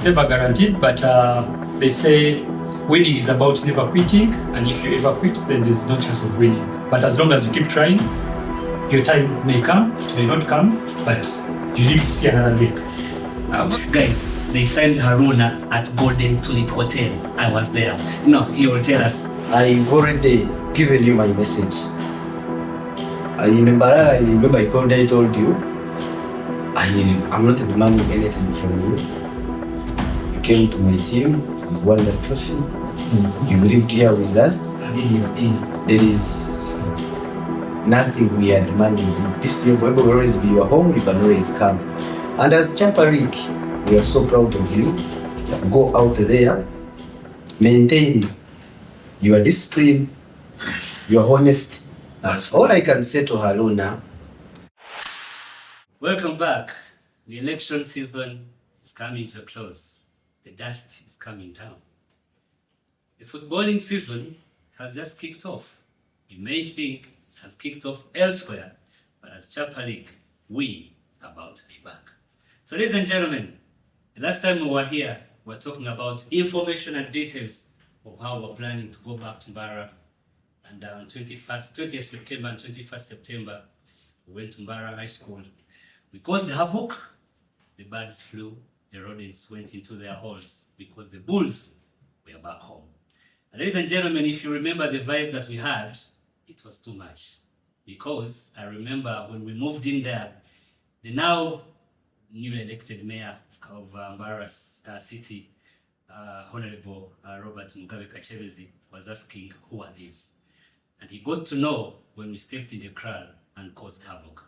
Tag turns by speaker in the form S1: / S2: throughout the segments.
S1: Never guaranteed, but they say winning is about never quitting, and if you ever quit, then there's no chance of winning. But as long as you keep trying, your time may come, it may not come, but you live to see another day.
S2: Guys, they signed Haruna at Golden Tulip Hotel. I was there. No, he will tell us.
S3: I've already given you my message. I remember I called, I told you, I'm not demanding anything from you. You came to my team, you won the trophy, you lived here with us. There is nothing we are demanding. This will always be your home, you can always come. And as Chapa League, we are so proud of you. Go out there, maintain your discipline, your honesty. That's all I can say to Haruna.
S2: Welcome back. The election season is coming to a close. The dust is coming down. The footballing season has just kicked off. You may think it has kicked off elsewhere, but as Chapa League, we are about to be back. So ladies and gentlemen, the last time we were here, we were talking about information and details of how we're planning to go back to Mbara. And on 20th September and 21st September, we went to Mbara High School. We caused havoc. The birds flew, the rodents went into their holes because the bulls were back home. And ladies and gentlemen, if you remember the vibe that we had, it was too much. Because I remember when we moved in there, the now newly elected mayor of Mbara City, Honorable Robert Mugabe Kachebezi, was asking, who are these? And he got to know when we stepped in the KRAAL and caused havoc.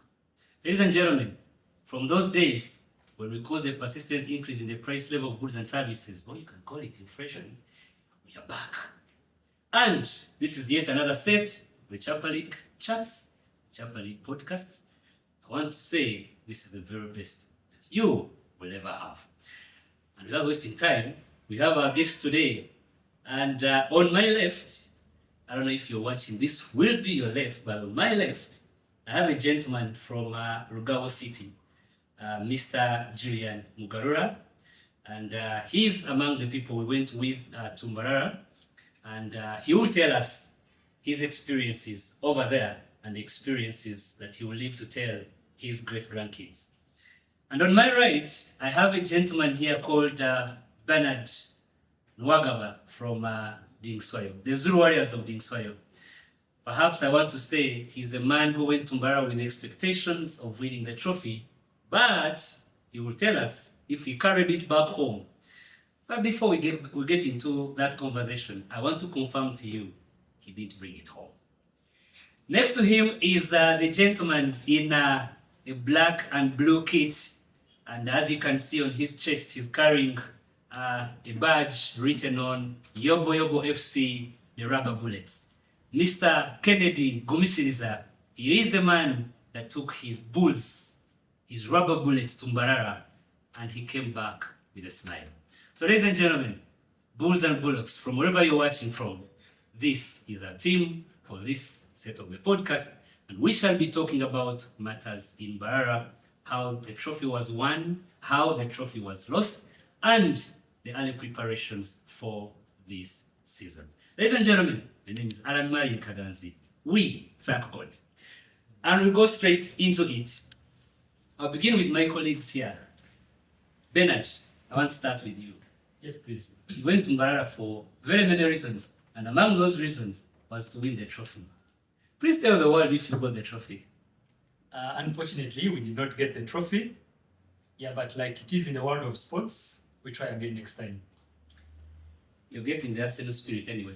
S2: Ladies and gentlemen, from those days, when we caused a persistent increase in the price level of goods and services, or you can call it inflation, we are back. And this is yet another set of the Chapa League chats, Chapa League podcasts. I want to say this is the very best that you will ever have. And without wasting time, we have our guest today. And on my left, I don't know if you're watching, this will be your left, but on my left, I have a gentleman from Rugabo City, Mr. Julian Mugarura. And he's among the people we went with to Mbarara. And he will tell us his experiences over there and the experiences that he will live to tell his great-grandkids. And on my right, I have a gentleman here called Bernard Nwagaba from Dingswayo, the Zulu Warriors of Dingswayo. Perhaps I want to say he's a man who went to Mbara with the expectations of winning the trophy, but he will tell us if he carried it back home. But before we get into that conversation, I want to confirm to you, he did bring it home. Next to him is the gentleman in a black and blue kit. And as you can see on his chest, he's carrying a badge written on Yobo Yobo FC, the rubber bullets. Mr. Kennedy Gumisiriza, he is the man that took his bulls, his rubber bullets to Mbarara, and he came back with a smile. So ladies and gentlemen, bulls and bullocks, from wherever you're watching from, this is our team for this set of the podcast, and we shall be talking about matters in Mbarara, how the trophy was won, how the trophy was lost, and the early preparations for this season. Ladies and gentlemen, my name is Alan Marian Kaganzi. We thank God. And we'll go straight into it. I'll begin with my colleagues here. Bernard, I want to start with you. Yes, please. You went to Mbarara for very many reasons, and among those reasons was to win the trophy. Please tell the world if you got the trophy.
S1: Unfortunately, we did not get the trophy. Yeah, but like it is in the world of sports, we try again next time.
S2: You're getting the Arsenal spirit anyway.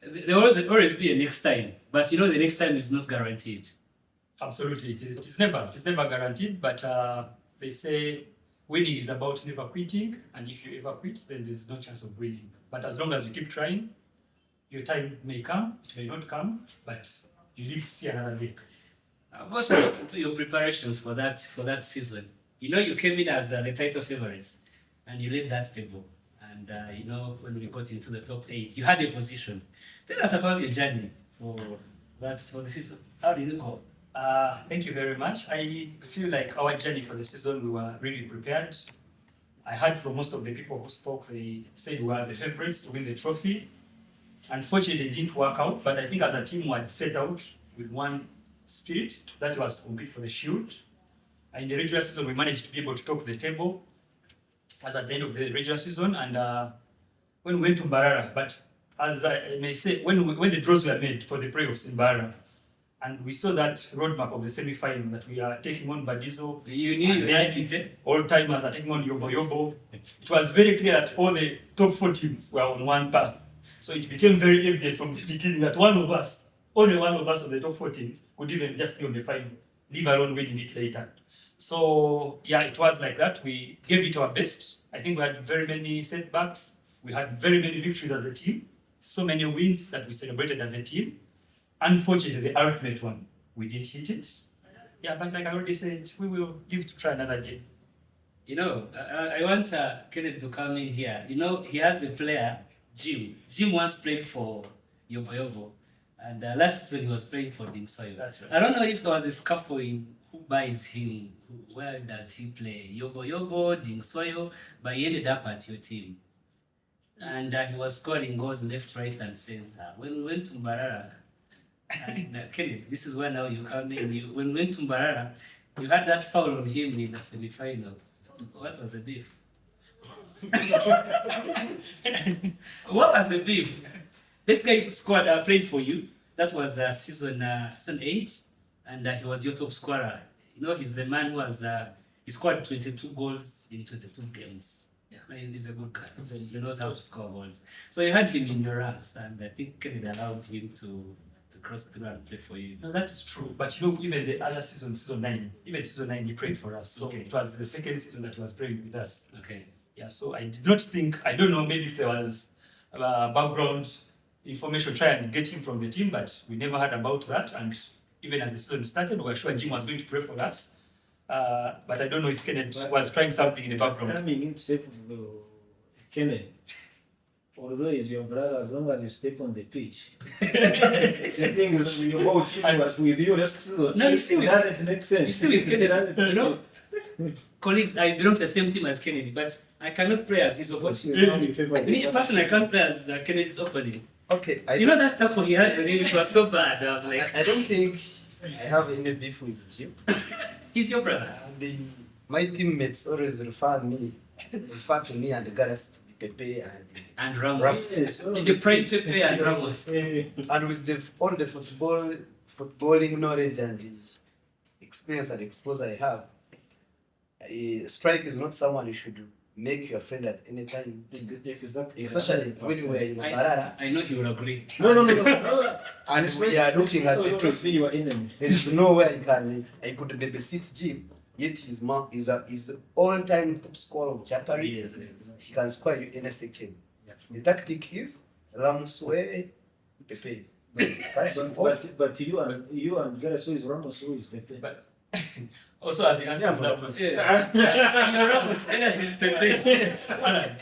S2: There will always be a next time, but you know the next time is not guaranteed.
S1: Absolutely, it is never guaranteed, but they say winning is about never quitting, and if you ever quit, then there's no chance of winning. But as long as you keep trying, your time may come, it may not come, but you live to see another day.
S2: What's into your preparations for that season? You know you came in as the title favorites, and you led that table. And you know when we got into the top 8, you had a position. Tell us about your journey for the season. How did it go?
S1: Thank you very much. I feel like our journey for the season, we were really prepared. I heard from most of the people who spoke, they said we were the favorites to win the trophy. Unfortunately, it didn't work out, but I think as a team we had set out with one spirit, that was to compete for the shield. In the regular season, we managed to be able to top the table as at the end of the regular season, and when we went to Mbarara, but as I may say, when the draws were made for the playoffs in Mbarara, and we saw that roadmap of the semi-final that we are taking on Badizo,
S2: You knew you had it.
S1: all timers are taking on Yobo Yobo. It was very clear that all the top 4 teams were on one path. So it became very evident from the beginning that one of us, only one of us of the top 4 teams, could even just be on the final, leave alone winning it later. So yeah, it was like that. We gave it our best. I think we had very many setbacks. We had very many victories as a team. So many wins that we celebrated as a team. Unfortunately, the ultimate one, we didn't hit it. Yeah, but like I already said, we will live to try another day.
S2: You know, I want Kennedy to come in here. You know, he has a player, Jim. Jim once played for Yobo Yobo, and last season he was playing for Dingsoyo.
S1: That's right.
S2: I don't know if there was a scuffle in who buys him, where does he play, Yobo Yobo, Dingsoyo, but he ended up at your team. And he was scoring goals left, right, and center. When we went to Mbarara, and Kennedy, this is where now you come in. When we went to Mbarara, you had that foul on him in the semi-final. What was the beef? What was the beef? This guy played for you. That was season 8, and he was your top scorer. You know, he's the man who was he scored 22 goals in 22 games. Yeah, he's a good guy. He knows how to score goals. So you had him in your ranks, and I think Kennedy allowed him to cross through and play for you.
S1: No, that's true. But you know, even the other season, season 9, he played for us. So
S2: Okay.
S1: it was the second season that he was playing with us.
S2: Okay.
S1: Yeah, so I did not think, I don't know, maybe if there was background information, try and get him from the team, but we never heard about that. And even as the season started, we were sure Jim was going to play for us. But I don't know if Kenneth was trying something in the background.
S4: Coming into step Kenneth, although he's your brother, as long as you step on the pitch. The thing is, your whole team was with you last season.
S2: No, you still
S4: it doesn't make sense.
S2: You still with Kennedy, you know? Colleagues, I belong to the same team as Kennedy, but I cannot play as his opponent. Me personally, I can't play as Kennedy's opponent.
S3: Okay,
S2: You know that tackle he had when it was so bad. I was like,
S3: I don't think I have any beef with Jim.
S2: he's your brother.
S3: My teammates always refer to me and Garas to be Pepe
S2: And Ramos.
S3: Ramos.
S2: In the prime Pepe and Ramos.
S3: and with all the footballing knowledge and the experience and exposure I have, strike is not someone you should make your friend at any time.
S4: Exactly.
S3: Especially when we are in Mbarara
S2: I know he will agree.
S4: No.
S3: and we are looking at the trophy.
S4: Your enemy.
S3: There is no way I could babysit Jim. Yet his mom is all-time top scorer of Chapari.
S2: Yes.
S3: He can score you any second.
S2: Yeah.
S3: The tactic is Ramos way, Pepe.
S4: But you and Garas, who is Ramos, who is Pepe?
S1: But also, as he answers that question,
S2: Yeah, Ramos, Kennedy is Pepe.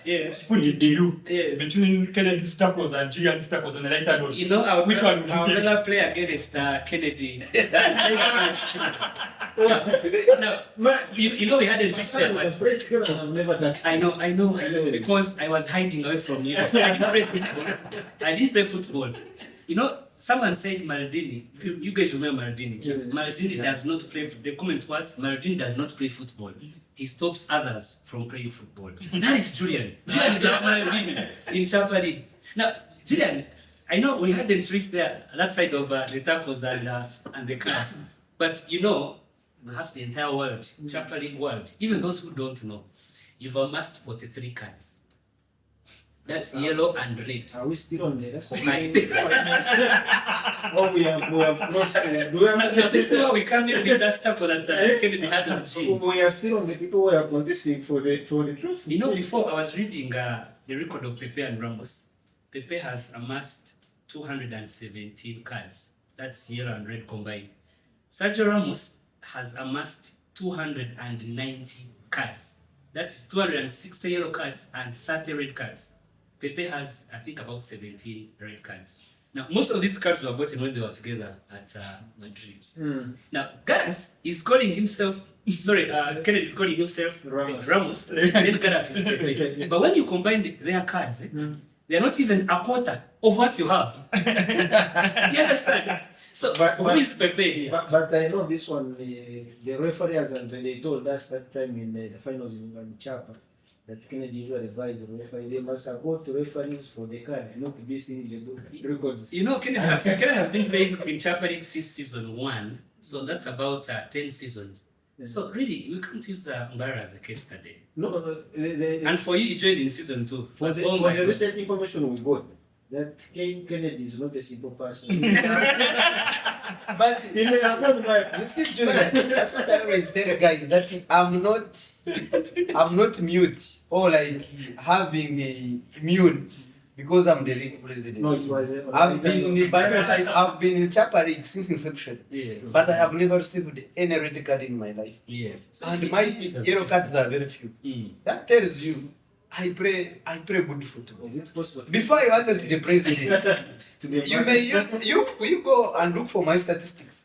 S2: Yeah.
S1: put it to you
S2: Yeah.
S1: between Kennedy's tackles and Julian's tackles on the lighter note.
S2: You know,
S1: Which one would you take?
S2: rather play against Kennedy. No, you know we had a twist there, but
S4: I've never done.
S2: I know, because I was hiding away from you. So I didn't play football. You know, someone said Maldini. You guys remember Maldini?
S4: Yeah.
S2: Maldini does not play. The comment was Maldini does not play football. He stops others from playing football. That is Julian. Julian is our Maldini in Chapari. Now, Julian, I know we had the trees there, that side of the tackles and the class. But you know, perhaps the entire world, Chapari world, even those who don't know, you've amassed 43 cards. That's yellow and red.
S4: Are we still on the rest?
S2: Mine.
S4: Oh, we have crossed.
S2: No, this is why we can't even get that stuff that Kennedy had on G.
S4: We are still on the people who are contesting for the trophy.
S2: You know, before I was reading the record of Pepe and Ramos, Pepe has amassed 217 cards. That's yellow and red combined. Sergio Ramos has amassed 290 cards. That is 260 yellow cards and 30 red cards. Pepe has, I think, about 17 red cards. Now, most of these cards were bought when they were together at Madrid.
S4: Mm.
S2: Now, Garas is calling himself, Kennedy is calling himself Ramos, and then Garas is Pepe. But when you combine their cards, they are not even a quarter of what you have. You understand? So, who is Pepe here?
S4: But I know this one, the referees, and they told us that time in the finals in Chapa, that Kennedy usually advised the referee, they must have got referees for the card, not to be seen in the book records.
S2: You know, Kennedy has been playing in Champions League since season 1, so that's about 10 seasons. So really, we can't use Mbara as a case study.
S4: No,
S2: And for you joined in season 2.
S4: for
S2: But,
S4: the recent information we got, that Kennedy is not a simple person.
S3: But you see, Julian, that's what I always tell you guys, that I'm not mute or like having a immune because I'm the league president.
S4: No, it was
S3: I've been in Chapa League since inception,
S2: yes.
S3: but I have never received any red card in my life.
S2: Yes. So
S3: And
S2: see,
S3: my
S2: this is-
S3: yellow cards are very few.
S2: Mm.
S3: That tells you I play good football.
S4: Is it possible?
S3: Before I wasn't the president.
S4: To be
S3: You may use you go and look for my statistics.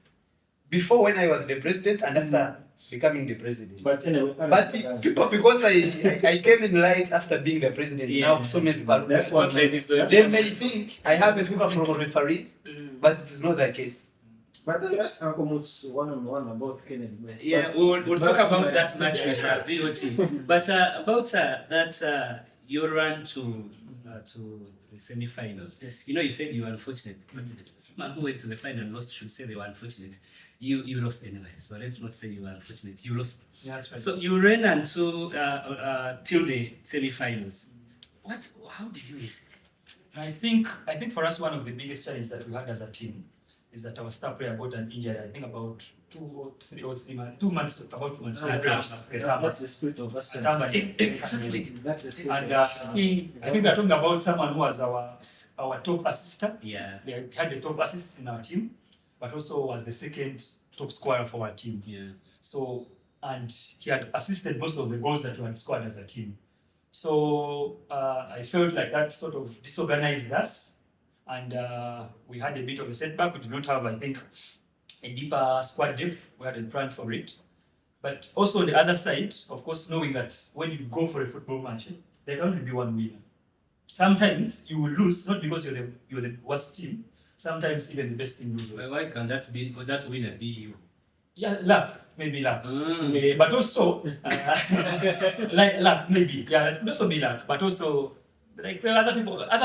S3: Before when I was the president and after becoming the president.
S4: But anyway,
S3: But people, because I came in light after being the president, now so many people
S4: That's
S3: look
S4: what
S2: ladies are-
S3: they may think I have a favor from referees, but it is not the case.
S4: But I asked Uncle Moots one-on-one about Kennedy.
S2: Yeah, we'll talk about that match with BOT. But about that your run to the semi-finals.
S1: Yes.
S2: You know, you said you were unfortunate. But someone who went to the final and lost should say they were unfortunate. You lost anyway, so let's not say you were unfortunate. You lost.
S1: Yeah, that's right.
S2: So you ran until till the semi-finals. How did you miss it?
S1: I think for us one of the biggest challenges that we had as a team is that our star player got an injury. I think about 2 months. 2 months. About 2 months.
S4: That's the spirit of us.
S2: Exactly.
S4: That's the spirit
S1: And
S4: of us.
S1: I think we're talking about someone who was our top assister.
S2: Yeah.
S1: They had the top assists in our team, but also was the second top scorer for our team.
S2: Yeah.
S1: So, and he had assisted most of the goals that we had scored as a team. So I felt like that sort of disorganized us, and we had a bit of a setback. We did not have, I think, a deeper squad depth. We hadn't planned for it. But also on the other side, of course, knowing that when you go for a football match, there can only be one winner. Sometimes you will lose, not because you're the worst team. Sometimes even the best team loses.
S2: Why can that winner be you?
S1: Yeah, luck, maybe luck. But also, like luck, maybe. Yeah, it could also be luck. But also, like other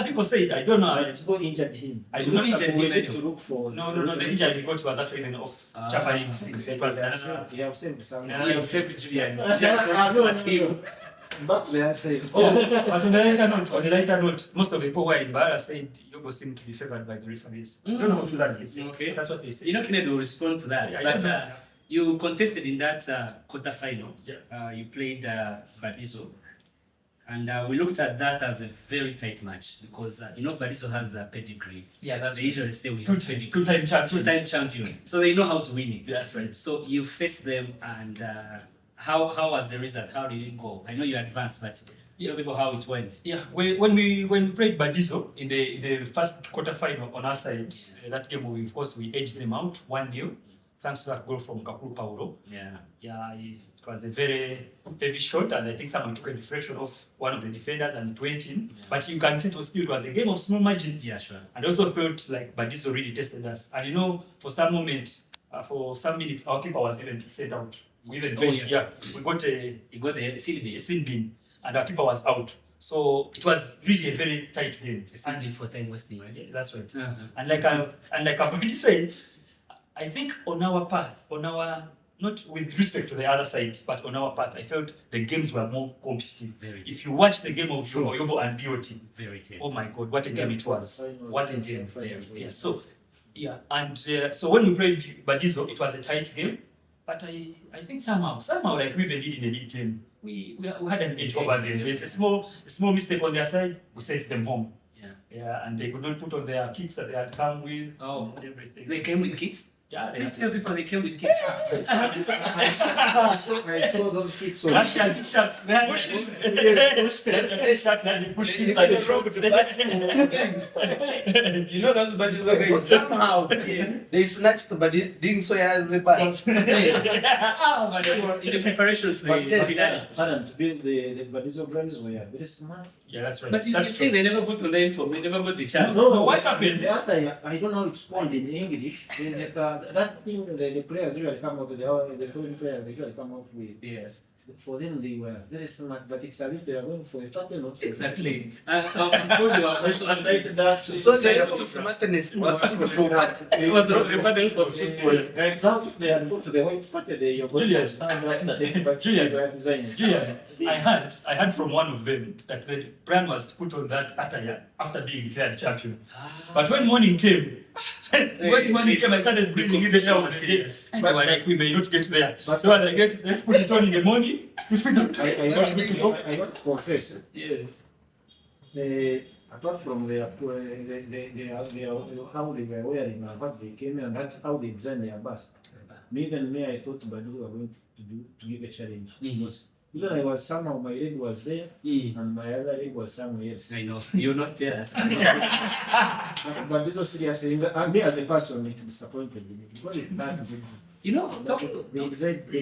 S1: people say it. I don't know.
S4: People injured him.
S1: I
S2: Who
S1: do not
S2: injured
S1: have
S4: We
S2: him?
S4: need to look for.
S1: No. The injury he got was actually even off Chapa League things. It was another.
S4: You have saved some.
S1: Yeah.
S2: You have saved Julian. To ask him.
S4: Back to the side.
S1: Oh, but on the lighter note, most of the people who are in Bara said Yobo seemed to be favored by the referees. I don't know how true that is.
S2: Okay.
S1: That's what they say.
S2: You know, Kennedy will respond to that.
S1: Yeah, I
S2: But
S1: don't know.
S2: you contested in that quarter-final.
S1: Yeah.
S2: You played Badizo. And we looked at that as a very tight match because, Badizo has a pedigree.
S1: Yeah, that's
S2: They usually say we have pedigree.
S1: two-time champion.
S2: Two-time champion. So they know how to win it.
S1: That's right.
S2: So you faced them, and how was the result? How did it go? I know you advanced, but tell people how it went.
S1: Yeah, when we played Badizo in the first quarter final on our side, that game of course we edged them out 1-0, thanks to that goal from Kakuru Paulo.
S2: Yeah.
S1: Yeah, it was a very heavy shot, and I think someone took a deflection off one of the defenders and it went in.
S2: Yeah.
S1: But you can see it was a game of small margins.
S2: Yeah, sure.
S1: And I also felt like Badizo really tested us. And for some minutes, our keeper was even sent out. We even we got a
S2: You got a CDB.
S1: sin bin, and our keeper was out. So it was really a very tight game.
S2: A CDB for time wasting, right?
S1: Yeah, that's right.
S2: Uh-huh.
S1: And like I've already said, I think on our path, not with respect to the other side, but on our path, I felt the games were more competitive.
S2: Very
S1: If you watch the game of Yobo and BOT,
S2: Very tense.
S1: oh my God, what a game it was! What a game! Yeah. So so when we played Badizo, it was a tight game, but I think somehow like we even did in a big game, we had an edge over them. There's a small mistake on their side, we sent them home.
S2: Yeah.
S1: Yeah, and they could not put on their kits that they had come with.
S2: Oh.
S1: And everything.
S2: They came with kids?
S1: Yeah, they
S2: These
S1: have
S2: tell people they came with kids.
S4: I saw those kids on
S1: Russian shots. They push it. They shot and they push it like the
S3: You know those buddies were going somehow they snatched the buddy doing so as the bus.
S2: In the preparations,
S3: But yes,
S4: Adam, to build the Badizo brands were very smart.
S1: Yeah, that's right.
S2: but you
S1: That's
S2: say they never put on the info, they never got the chance.
S1: No, what happened?
S4: The other, I don't know how it's called in English. There's like, that thing the players usually come out, the foreign players they usually come out with.
S2: Yes.
S4: For them, they were very smart, but it's as if they are going for a pattern, not for
S2: Exactly. I'm told you are also
S4: Like that.
S3: So the level of smartness was for what?
S2: it was not a pattern for football.
S4: Like now, if they had go to the white party, they are going to stand right in the back.
S1: Julian.
S4: They are designing.
S1: Julian, I heard from one of them that the brand was put on that attire after being declared champions. But when morning came, I started breathing in the shower again. They were like, we may not get there. So I like, let's put it on in the morning.
S4: I want to confess.
S2: Yes.
S4: Apart from how they were wearing and what they came and that how they designed their bus. Me, I thought Badu were going to give a challenge. Because even I was somehow my leg was there and my other leg was somewhere else.
S2: I know. You're not there.
S4: But this was seriously, and me as a person, it disappointed me because it's not.
S2: You know,
S4: They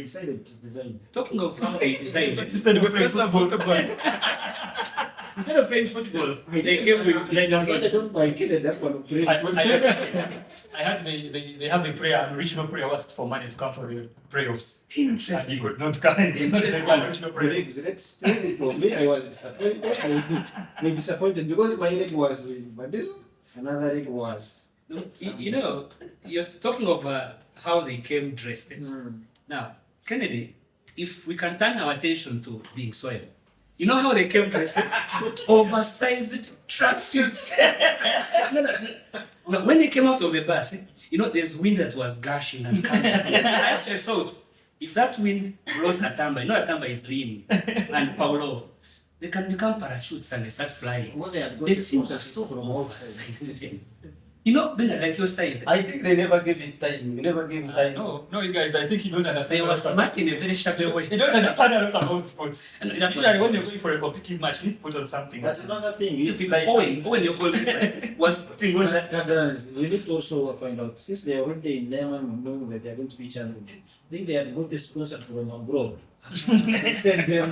S4: decided to design.
S2: talking of how they designed it,
S1: Instead of playing football.
S2: instead of playing football, they came with
S4: I
S2: designers.
S4: don't like it, that one.
S1: I heard they have a prayer, an original prayer was for money to come for the playoffs. And he
S2: Interesting.
S1: could not come. Original prayer.
S4: Colleagues, let's tell it for me. I was disappointed. I was disappointed because my leg was with Badizo, another leg was.
S2: You know, you're talking of how they came dressed. Now, Kennedy, if we can turn our attention to being soil, you know how they came dressed? Oversized tracksuits. No, when they came out of the bus, you know, there's wind that was gushing and coming. I actually thought, if that wind blows Atamba, you know Atamba is lean, and Paulo, they can become parachutes and they start flying.
S4: Well, they had got
S2: They
S4: the
S2: think are
S4: sponsorship
S2: so
S4: from outside.
S2: oversized. You know, Bernard, like your size.
S3: I think they never gave it time. You never gave it time.
S1: No, you guys, I think you don't understand.
S2: They were smart in a very sharp way.
S1: You don't understand a lot about sports.
S2: And that was
S1: Usually when you're going for a competitive match, you need to put on something.
S4: That's
S1: that is-
S4: another thing.
S2: You people like Owen your goalkeeper was putting on that.
S4: Guys, you need to also find out since they are already in Neyman knowing that they are going to be challenged. I think they had got a sponsor from abroad. Send them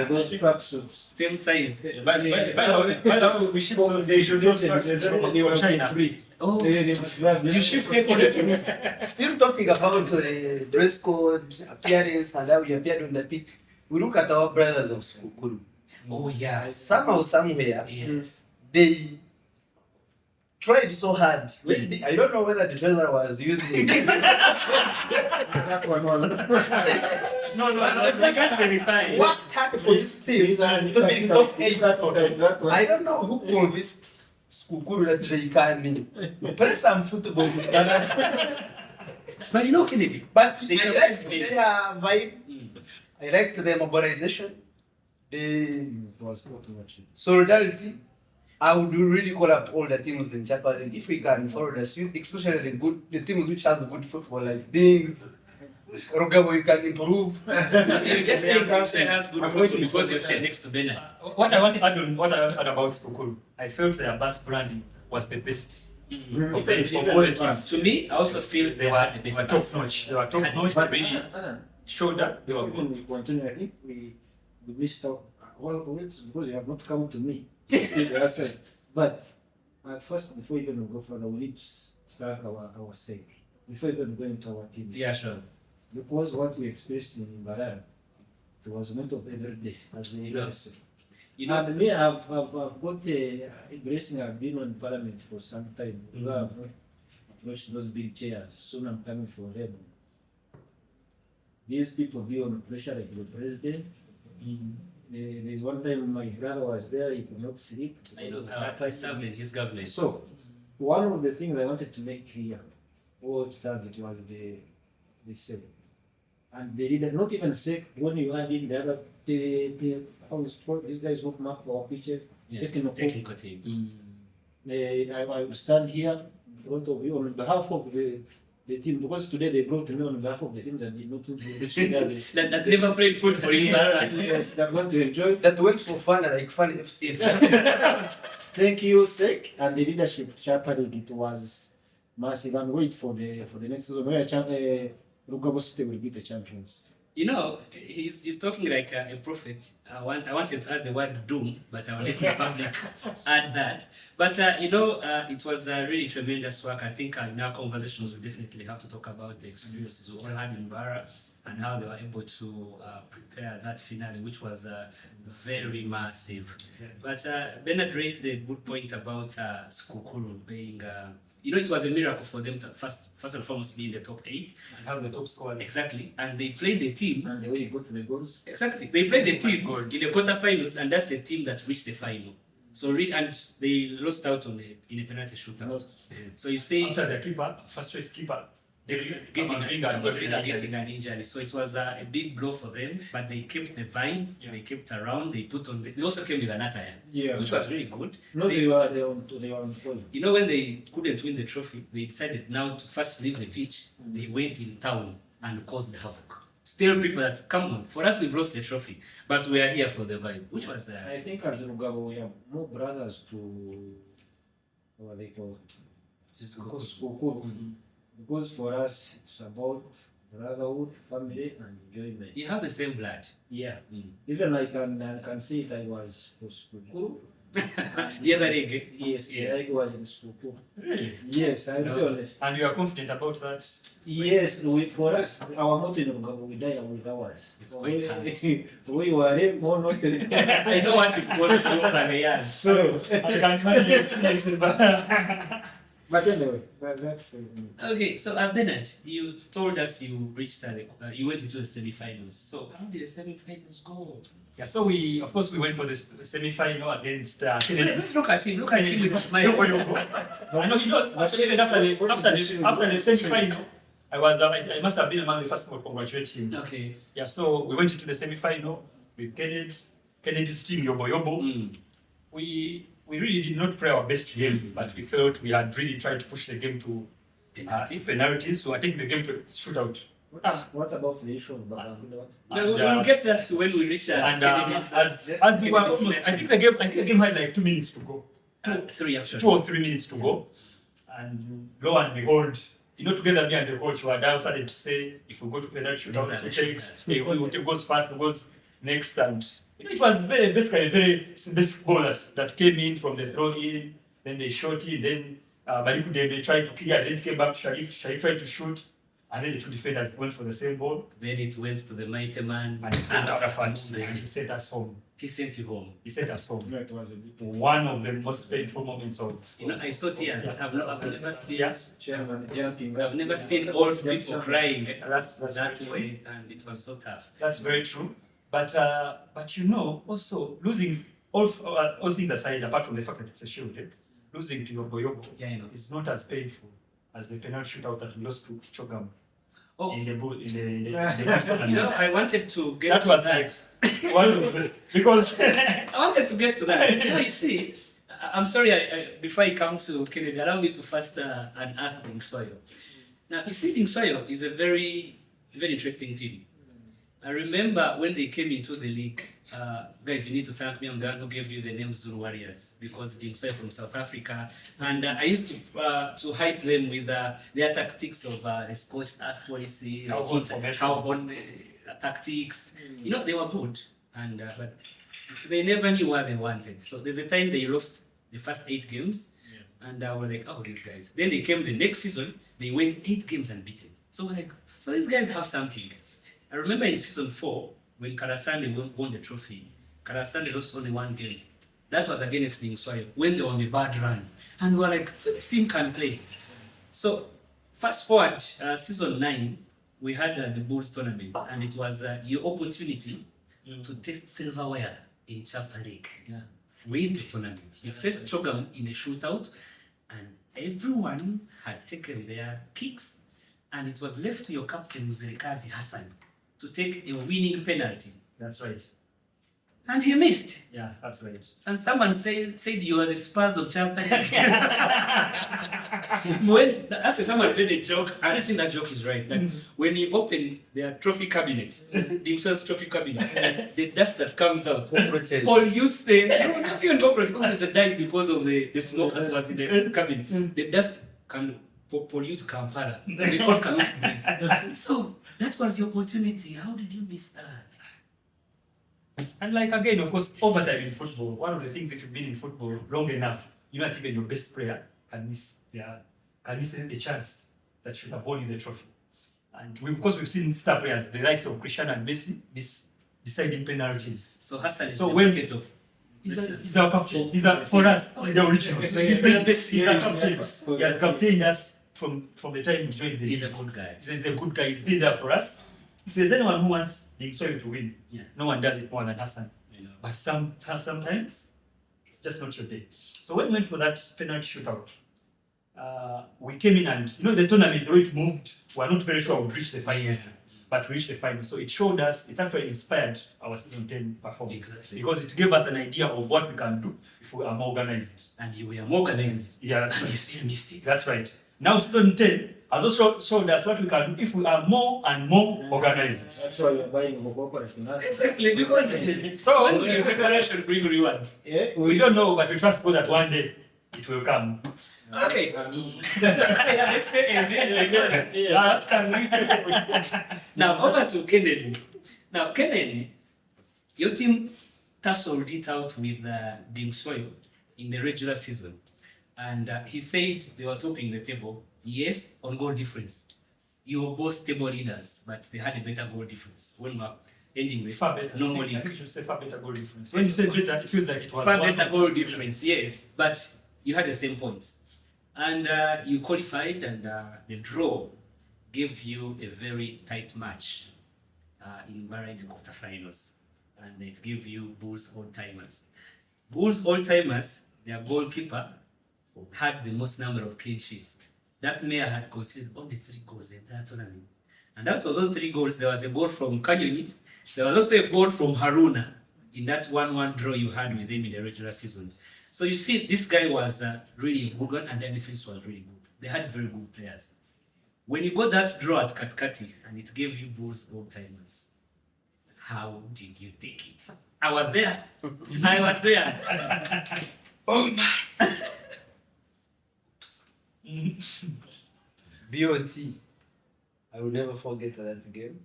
S4: those tracksuits.
S2: Same size.
S1: By the way, we ship those
S4: They should
S1: those
S4: they were
S1: from China.
S4: free.
S2: Oh,
S4: They must have
S2: you shift it.
S3: Still talking about the dress code, appearance, and how we appeared on the pitch. We look at our brothers of Sukuru.
S2: Oh yeah.
S3: Somehow, somewhere,
S2: Yes.
S3: they tried so hard. Maybe, I don't know whether the trainer was using.
S4: That one was.
S3: No,
S2: We can't verify.
S3: Worked hard for his team to be top 8.
S4: That one.
S3: I don't know who convinced Skukuru that they can play some football with Ghana.
S2: But you know, Kennedy.
S3: But
S2: They should-
S3: I liked their vibe.
S2: Mm.
S3: I liked their mobilization, the
S4: It was not much.
S3: solidarity. I would really call up all the teams in Japan if we can follow the suit, especially the teams which has good football like things. Rugabo, you can improve.
S2: You just think Kingston has good
S4: I'm
S2: football
S4: waiting
S2: because
S4: for
S2: you
S4: the
S2: sit
S4: time.
S2: next to Bernard.
S1: What I want to add on, what I want to add about Skukuru, I felt their bus branding was the best of all the teams.
S2: To me, I also feel they were the
S1: They
S2: best.
S1: were top notch. They were top notch. They
S4: But
S1: really showed that they were
S4: before
S1: good.
S4: we continue, I think we missed out. Well, wait, because you have not come to me. I said, but at first, before even we go further, we need to start our say. Before even going to our teams.
S2: Yeah, sure.
S4: Because what we experienced in Baraya, it was not of every day, as they
S2: Yeah.
S4: say.
S2: You know,
S4: And me, I've got a blessing. I've been on Parliament for some time.
S2: Mhm.
S4: I've approached those big chairs. Soon I'm coming for them. These people be on pressure like the president. There's one time my brother was there, he could not sleep.
S2: I know I served in his government.
S4: So, one of the things I wanted to make clear, what target was the same. And they did not even say when you add in the other, how the sport, these guys who mark for our pictures,
S2: Yeah,
S4: technical.
S2: technical team.
S4: I will stand here in front of you on behalf of the the team, because today they brought me on behalf of the team that did not
S2: that never played football in Barra.
S4: Yes, they're going to enjoy.
S3: That went for fun, like fun FC.
S4: Thank you, Sek. And the leadership Chapa League, it was massive. And wait for the next season where Rugabo City will be the champions.
S2: You know, he's talking like a prophet. I wanted to add the word doom, but I will let the public add that. But you know, it was really tremendous work. I think in our conversations we definitely have to talk about the experiences we all had in Barra and how they were able to prepare that finale, which was very massive. But Bernard raised a good point about Skukuru being. You know, it was a miracle for them to first and foremost be in the top 8
S1: and have the top score.
S2: Exactly, and they played the team.
S4: And the way you go to the goals.
S2: Exactly, they played the team in the quarterfinals, and that's the team that reached the final. So and they lost out in a penalty shootout. So you say
S1: After the keeper, first choice keeper,
S2: getting an injury. So it was a big blow for them, but they kept the vibe, they kept around, they also came with an attire, which was really good.
S4: They were on point.
S2: You know, when they couldn't win the trophy, they decided now to first leave the pitch. They went in town and caused havoc. To tell people that, come on, for us we've lost the trophy, but we are here for the vibe, which was...
S4: I think as Rugabo, we have more brothers to... What they call Skukuru. Because for us, it's about brotherhood, family, and enjoyment.
S2: You have the same blood.
S4: Yeah. Even I can say that I was for Skukuru.
S2: The other egg.
S4: Yes, I was in Skukuru. Yes, I'll be honest.
S1: And you are confident about that?
S4: Yes, for us, our motto in Rugabo, we die with ours.
S2: It's quite hard.
S4: We were more not.
S2: I know what you've gone through over the years.
S4: So,
S1: I can imagine experience it,
S4: but anyway, that's.
S2: Okay, so Bernard, you told us you reached you went into the semi-finals. So how did the semi-finals go?
S1: Yeah, so we went for the semi-final against
S2: Let's look at him with a smile.
S1: I know he knows. Actually, even after the semi-final, I must have been among the first to congratulate him.
S2: Okay.
S1: Yeah, so we went into the semi-final with Kennedy's team, Yobo. We really did not play our best game, but we felt we had really tried to push the game to penalties. So I think the game to shootout.
S4: What about the issue of Babangida?
S2: We'll get that to when we reach
S1: as we were almost, I think the game had like 2 minutes to go.
S2: 3 actually.
S1: 2 or 3 minutes to go, and lo and behold, together me and the coach were now started to say, if we go to penalty shootouts, it takes who goes first, who goes next, and it was basically a very basic ball that came in from the throw in, then they shot it, then Baliku they tried to clear, then it came back to Sharif tried to shoot, and then the 2 defenders went for the same ball.
S2: Then it went to the mighty man,
S1: and it went out of front, and he sent us home.
S2: He sent you home.
S1: He sent us home.
S4: No, it was a bit.
S1: One of the most painful moments of.
S2: I saw tears. I've never seen.
S4: Chairman jumping.
S2: I've never seen old people crying
S1: That's
S2: that way, and it was so tough.
S1: That's very true. But also losing all things aside, apart from the fact that it's a shield, losing to Yobo is not as painful as the penalty shootout that we lost to Kichogam. In the
S2: I wanted to get
S1: that
S2: to
S1: was
S2: that.
S1: like one of the, because
S2: I wanted to get to that. You see, I'm sorry. Before I come to Kennedy, allow me to first unearth Ding Soyo. Now, you see, Ding Soyo is a very, very interesting team. I remember when they came into the league, guys, you need to thank me. I'm the one who gave you the name Zulu Warriors, because Ding Soyo from South Africa, and I used to hype them with their tactics of sports earth policy, how tactics. They were good, and but they never knew what they wanted. So there's a time they lost the first 8 games, and I was like, oh, these guys. Then they came the next season, they went 8 games unbeaten. So we're like, so these guys have something. I remember in season 4, when Karasande won the trophy, Karasande lost only 1 game. That was against Ding Soyo, when they were on a bad run. And we were like, so this team can play. So fast forward, season 9, we had the Bulls tournament, and it was your opportunity to test silverware in Chapa League. With the tournament. You faced Chogam in a shootout, and everyone had taken their kicks, and it was left to your captain, Mzerikazi Hassan, to take a winning penalty.
S1: That's right.
S2: And he missed.
S1: Yeah, that's right.
S2: And someone said you are the Spurs of Champions. When actually someone made a joke, I think that joke is right. That when you open their trophy cabinet, the Insurance trophy cabinet, the dust that comes out pollutes the not even cockroaches that died because of the smoke that was in the cabinet. The dust can pollute Kampala. They all cannot breathe. So that was the opportunity. How did you miss that?
S1: And like again, of course, overtime in football, one of the things if you've been in football long enough, you know that even your best player can miss the chance that should have won you the trophy. And we've seen star players, the likes of Cristiano and Messi, deciding penalties.
S2: So Hassan is
S1: So
S2: the
S1: when-
S2: advocate of
S1: He's our captain. For us, the original. He's our captain. He has captained us from the time we joined the
S2: he's a
S1: league.
S2: good guy.
S1: He's a good guy. He's been there for us. If there's anyone who wants the Soil to win,
S2: Yeah.
S1: no one does it more than Hassan.
S2: You know.
S1: But sometimes it's just not your day. So when we went for that penalty shootout, we came in and the tournament, the way it moved, we're not very sure we would reach the finals.
S2: Yeah.
S1: But we reached the final. So it showed us, it's actually inspired our season 10 performance.
S2: Exactly.
S1: Because it gave us an idea of what we can do if we are more organized.
S2: And you were more organized.
S1: Yeah, that's
S2: And you
S1: right.
S2: still missed it.
S1: That's right. Now season 10 has also showed us what we can do if we are more and more organized.
S4: That's why you're buying Moboko Rafinha.
S2: Exactly, because
S1: So
S2: when will your preparation bring rewards?
S4: Yeah,
S1: we don't know, but we trust God that one day it will come.
S2: Okay. Now over to Kennedy. Now Kennedy, your team tussled it out with Ding Soil in the regular season, and he said they were topping the table. Yes, on goal difference. You were both table leaders, but they had a better goal difference. When we were ending the
S1: Far better.
S2: normal
S1: I think
S2: league.
S1: you should say far better goal difference. When you say better, it feels like it was
S2: Far
S1: one
S2: better
S1: or
S2: goal
S1: two.
S2: difference, yes, but you had the same points. And you qualified, and the draw gave you a very tight match in Bahrain quarterfinals. And it gave you Bulls all-timers. Bulls all-timers, their goalkeeper had the most number of clean sheets. That mayor had conceded only 3 goals in that tournament. And out of those 3 goals, there was a goal from Kanyoni. There was also a goal from Haruna in that 1-1 draw you had with him in the regular season. So you see, this guy was really a good one, and their defense was really good. They had very good players. When you got that draw at Katkati, and it gave you Bulls all-timers, how did you take it? I was there. I was there. Oh my.
S3: BOT. I will never forget that game.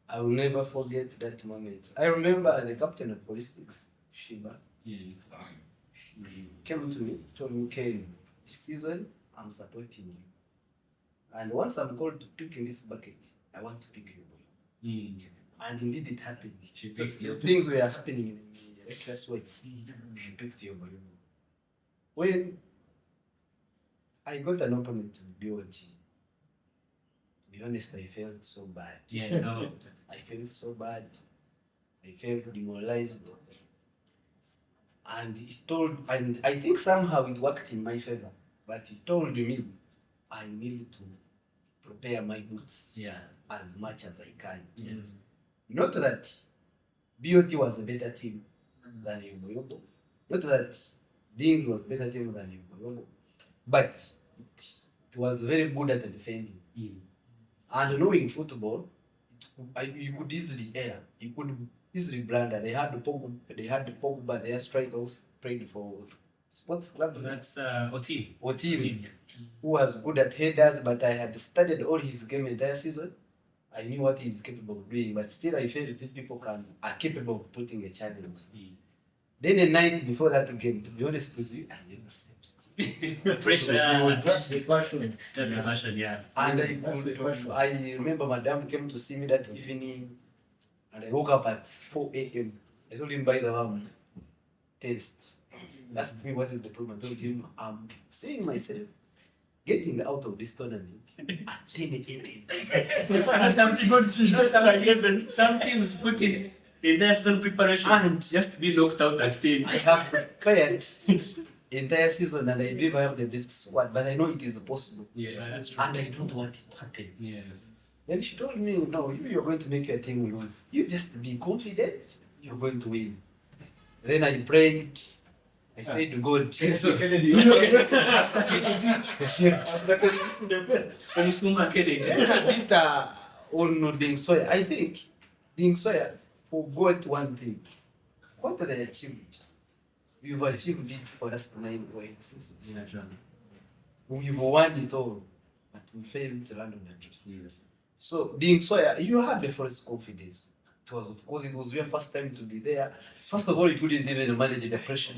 S3: I will never forget that moment. I remember the captain of Politics, Shiba, he came to me, told me, Ken, this season I'm supporting you. And once I'm called to pick in this bucket, I want to pick you. And indeed it happened.
S2: She
S3: So
S2: picked you.
S3: things were happening in a reckless way. She picked your boy. When I got an opponent in BOT, to be honest, I felt so bad.
S2: Yeah, no.
S3: I felt so bad. I felt demoralized. And I think somehow it worked in my favor. But he told me I need to prepare my boots
S2: Yeah.
S3: as much as I can.
S2: Yes.
S3: Not that BOT was a better team than Yobo. Not that Beings was a better team than Yobo. But it was very good at defending. And knowing football, you could easily err. You could easily blunder. They had Pogba, their strikers played for sports club.
S2: That's Otim.
S3: Otim, who was good at headers, but I had studied all his game entire season. I knew what he's capable of doing, but still I felt these people are capable of putting a challenge. Then the night before that game, to be honest with you, I never slept.
S2: Fresh.
S4: That's the passion.
S2: That's the fashion, yeah.
S3: And
S4: That's the question.
S3: I remember Madame came to see me that evening, and I woke up at 4 a.m. I told him, by the way, taste. Asked me what is the problem. I told him, I'm seeing myself getting out of this tournament at 10 a.m.
S2: Some teams put in the entire season preparation
S3: And
S2: just to be knocked out at 10.
S3: I have prepared entire season, and I believe I have the best squad, but I know it is possible.
S2: Yeah, that's true.
S3: And I don't want it to happen.
S2: Yes.
S3: Then she told me, no, you're going to make your team lose. You just be confident you're going to win. Then I prayed. I said to God,
S4: Kennedy.
S2: Alisoma Kennedy.
S3: then I did on Ding Sawyer. I think Ding Sawyer forgot one thing. What did I achieve? We've achieved it for us 9 points. We've won it all, but we failed to land on the truth.
S2: Yes.
S3: So, Ding Sawyer, you had the first confidence. It was your first time to be there. First of all, you couldn't even manage the pressure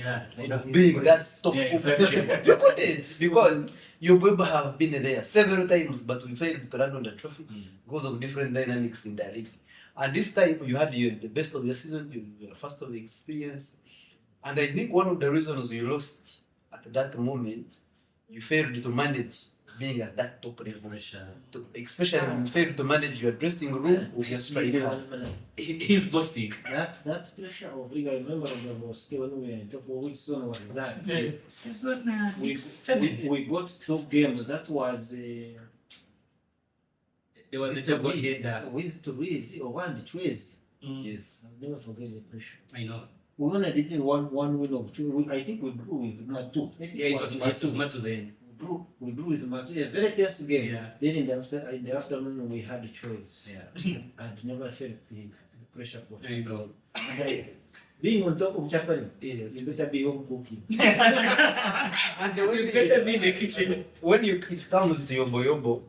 S3: of being that top competition. You couldn't, because your Bobo have been there several times, but we failed to land on the trophy because of different dynamics in the league. And this time, you had the best of your season, your first of the experience. And I think one of the reasons you lost at that moment, you failed to manage being at that top level. Especially when you failed to manage your dressing room with your strikers.
S2: He's boasting.
S4: That pressure of league, I remember when I was still when we were in top, which zone was that?
S2: Yes. Season
S4: We
S2: 7.
S4: we got 2 games. That was
S2: There was a double header.
S4: with Ruiz or one Chwez.
S3: Yes.
S4: I'll never forget the pressure.
S2: I know.
S4: We only didn't one win of 2. I think we drew with Matu.
S2: Yeah, it was Matu then.
S4: We drew with Matu. A very tense game.
S2: Yeah.
S4: Then in the afternoon we had a choice.
S2: Yeah.
S4: I'd never felt the pressure for
S2: I know.
S4: being on top of Japan.
S2: Yes.
S4: You better be home cooking.
S3: And the way
S2: You better be in the kitchen.
S3: when it comes to Yobo Yobo,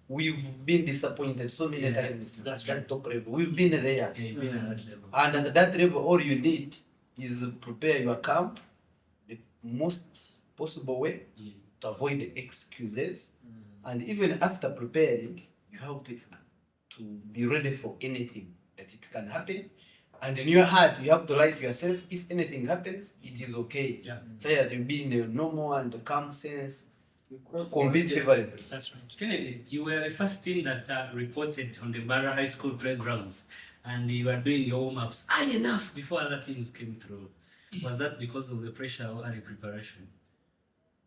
S3: we've been disappointed so many times.
S1: That's
S3: that top level. We've been there.
S2: Yeah, you've been at that level.
S3: And at that level, all you need is prepare your camp the most possible way to avoid the excuses. And even after preparing, you have to be ready for anything that it can happen. And in your heart, you have to lie to yourself, if anything happens, it is okay.
S1: Yeah.
S3: So that you be in a normal and calm sense, compete favorably.
S1: That's right.
S2: Kennedy, you were the first team that reported on the Barra High School playgrounds, and you were doing your warm-ups early enough before other teams came through. Was that because of the pressure or early preparation?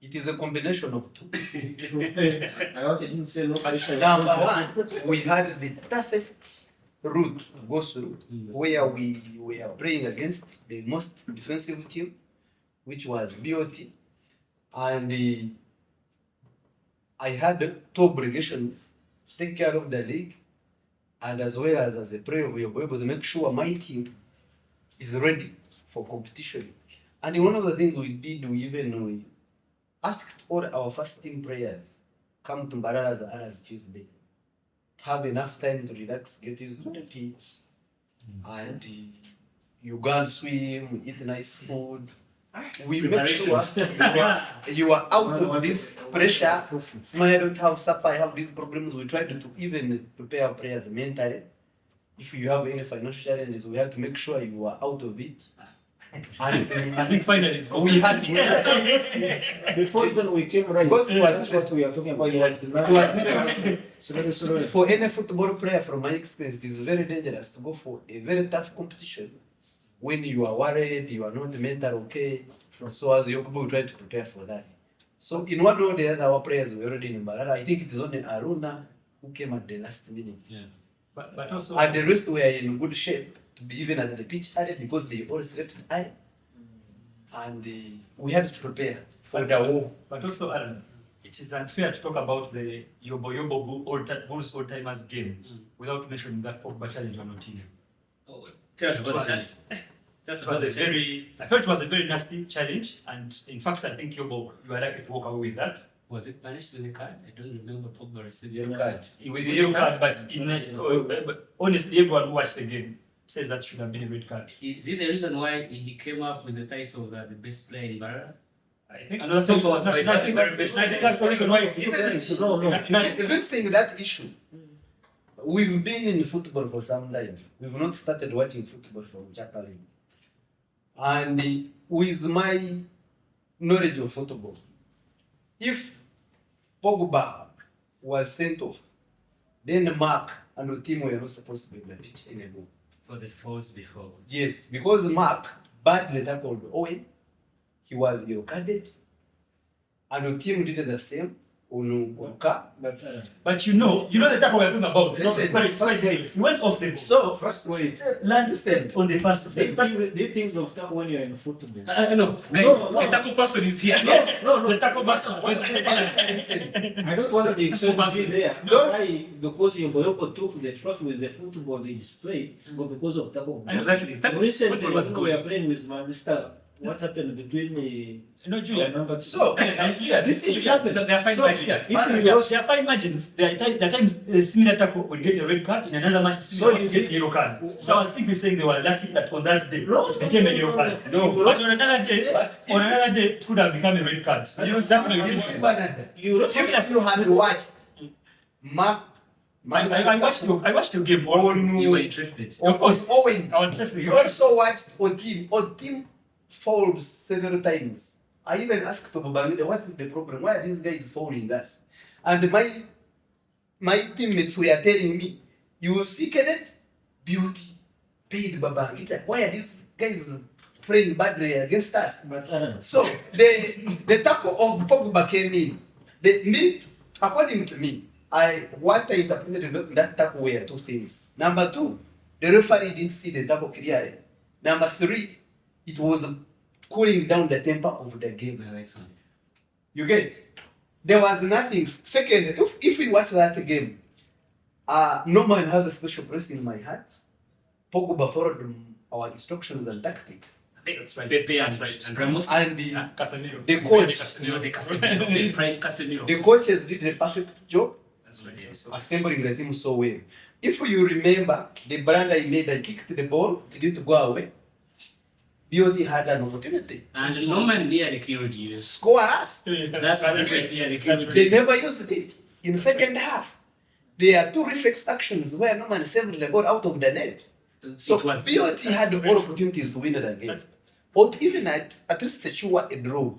S3: It is a combination of two.
S4: I wanted him to say no pressure.
S3: Number one, we had the toughest route to go through, where we were playing against the most defensive team, which was BOT. And I had 2 obligations to take care of the league, and as well as a player, we were able to make sure my team is ready for competition. And one of the things we did, we asked all our first team players come to Mbarara as Tuesday, have enough time to relax, get used to the pitch, and you go and swim, eat nice food. We make sure you are out of this pressure. I don't have supper, I have these problems. We try to even prepare our players mentally. If you have any financial challenges, we have to make sure you are out of it. And
S1: I think finally
S3: we had
S4: Before even we came right,
S3: Because it was-
S4: that's what we are talking about. It was
S3: for any football player, from my experience, it is very dangerous to go for a very tough competition when you are worried, you are not mentally okay. So as your people try to prepare for that. So in one way or the other, our players were already in Mbarara. I think it is only Aruna who came at the last minute.
S2: Yeah.
S1: But also,
S3: And the rest were in good shape to be even at the pitch area because they all slept high. And we had to prepare for the war.
S1: But also, Aaron, it is unfair to talk about the Yobo Yobo Bulls Old Timers game without mentioning that Pogba challenge on Otino.
S2: Oh, tell us about the challenge. Tell us
S1: It
S2: about
S1: was
S2: the
S1: a
S2: challenge.
S1: I felt it was a very nasty challenge, and in fact, I think Yobo, you are lucky to walk away with that.
S2: Was it punished with a card? I don't remember Pogba received
S3: Yellow
S2: a
S3: card.
S1: With the yellow card, but but honestly, everyone who watched the game says that should have been a red card.
S2: Is it the reason why he came up with the title of the best player in Barra?
S1: I think another thing was
S2: by far the very best.
S1: I think that's the reason why.
S3: The best thing with that issue, we've been in football for some time. We've not started watching football from Japan. And with my knowledge of football, if Pogba was sent off, then Mark and the team were not supposed to be on the pitch anymore.
S2: For the falls before.
S3: Yes, because Mark badly tackled Owen, he was yellow carded, and the team did the same.
S1: But you know the tackle we're talking about.
S3: First wait.
S1: You went off the ball.
S3: So first wait.
S1: Land step on the pass.
S4: They think of tackle when you're in football.
S2: No, guys, the tackle person is here.
S1: Yes.
S4: No,
S1: The tackle pass.
S4: I don't want the exception to be there. Why? Because Yomboyoko took the trophy with the football they displayed, but because of tackle.
S2: Exactly.
S4: Recently,
S2: Football was
S4: when we
S2: good.
S4: are playing with Manchester, what happened between the
S1: No, Julia.
S4: number two?
S1: So, Julia,
S2: No, they are fine
S1: So,
S2: matches.
S1: yeah,
S4: If you lost,
S1: there are fine margins. There are times a similar tackle will get a red card, in another match, similar
S4: you
S1: gets a yellow card. So I was simply saying they were lucky that on that day it became a yellow card.
S3: No.
S1: But on another day, it could have become a red card. That's my view.
S3: If you had watched
S1: I watched your game.
S2: You were interested.
S1: Of course.
S3: Owen,
S1: I was listening.
S3: you also watched Otim. Otim fouled several times. I even asked Babangida, what is the problem? Why are these guys fouling us? And my teammates were telling me, you see Kenneth, Beauty paid Babangida. Why are these guys playing badly against us?
S4: but
S3: So the tackle of Pogba came in. According to me, what I interpreted in that tackle were two things. Number two, the referee didn't see the tackle clearly. Number three, it was cooling down the temper of the game. You get? There was nothing. Second, if we watch that game, no man has a special place in my heart. Pogba followed our instructions and tactics.
S1: That's right.
S2: Pepe
S1: That's
S2: and
S1: right.
S2: and Ramos.
S3: And
S1: Casemiro.
S3: the coach,
S2: It was a Casemiro. Prime Casemiro.
S3: the coaches did a perfect job
S2: That's what it is.
S3: assembling the team so well. If you remember, the brand I made, I kicked the ball, it didn't go away. BOT had an opportunity.
S2: And Norman nearly killed you.
S3: Score us.
S2: That's what nearly
S1: That's
S2: killed
S3: They
S2: you.
S3: never used it. In second half, there are two reflex actions where Norman saved the ball out of the net. So
S2: It was
S3: BOT had all opportunities to win the game. Or even at least secure a draw.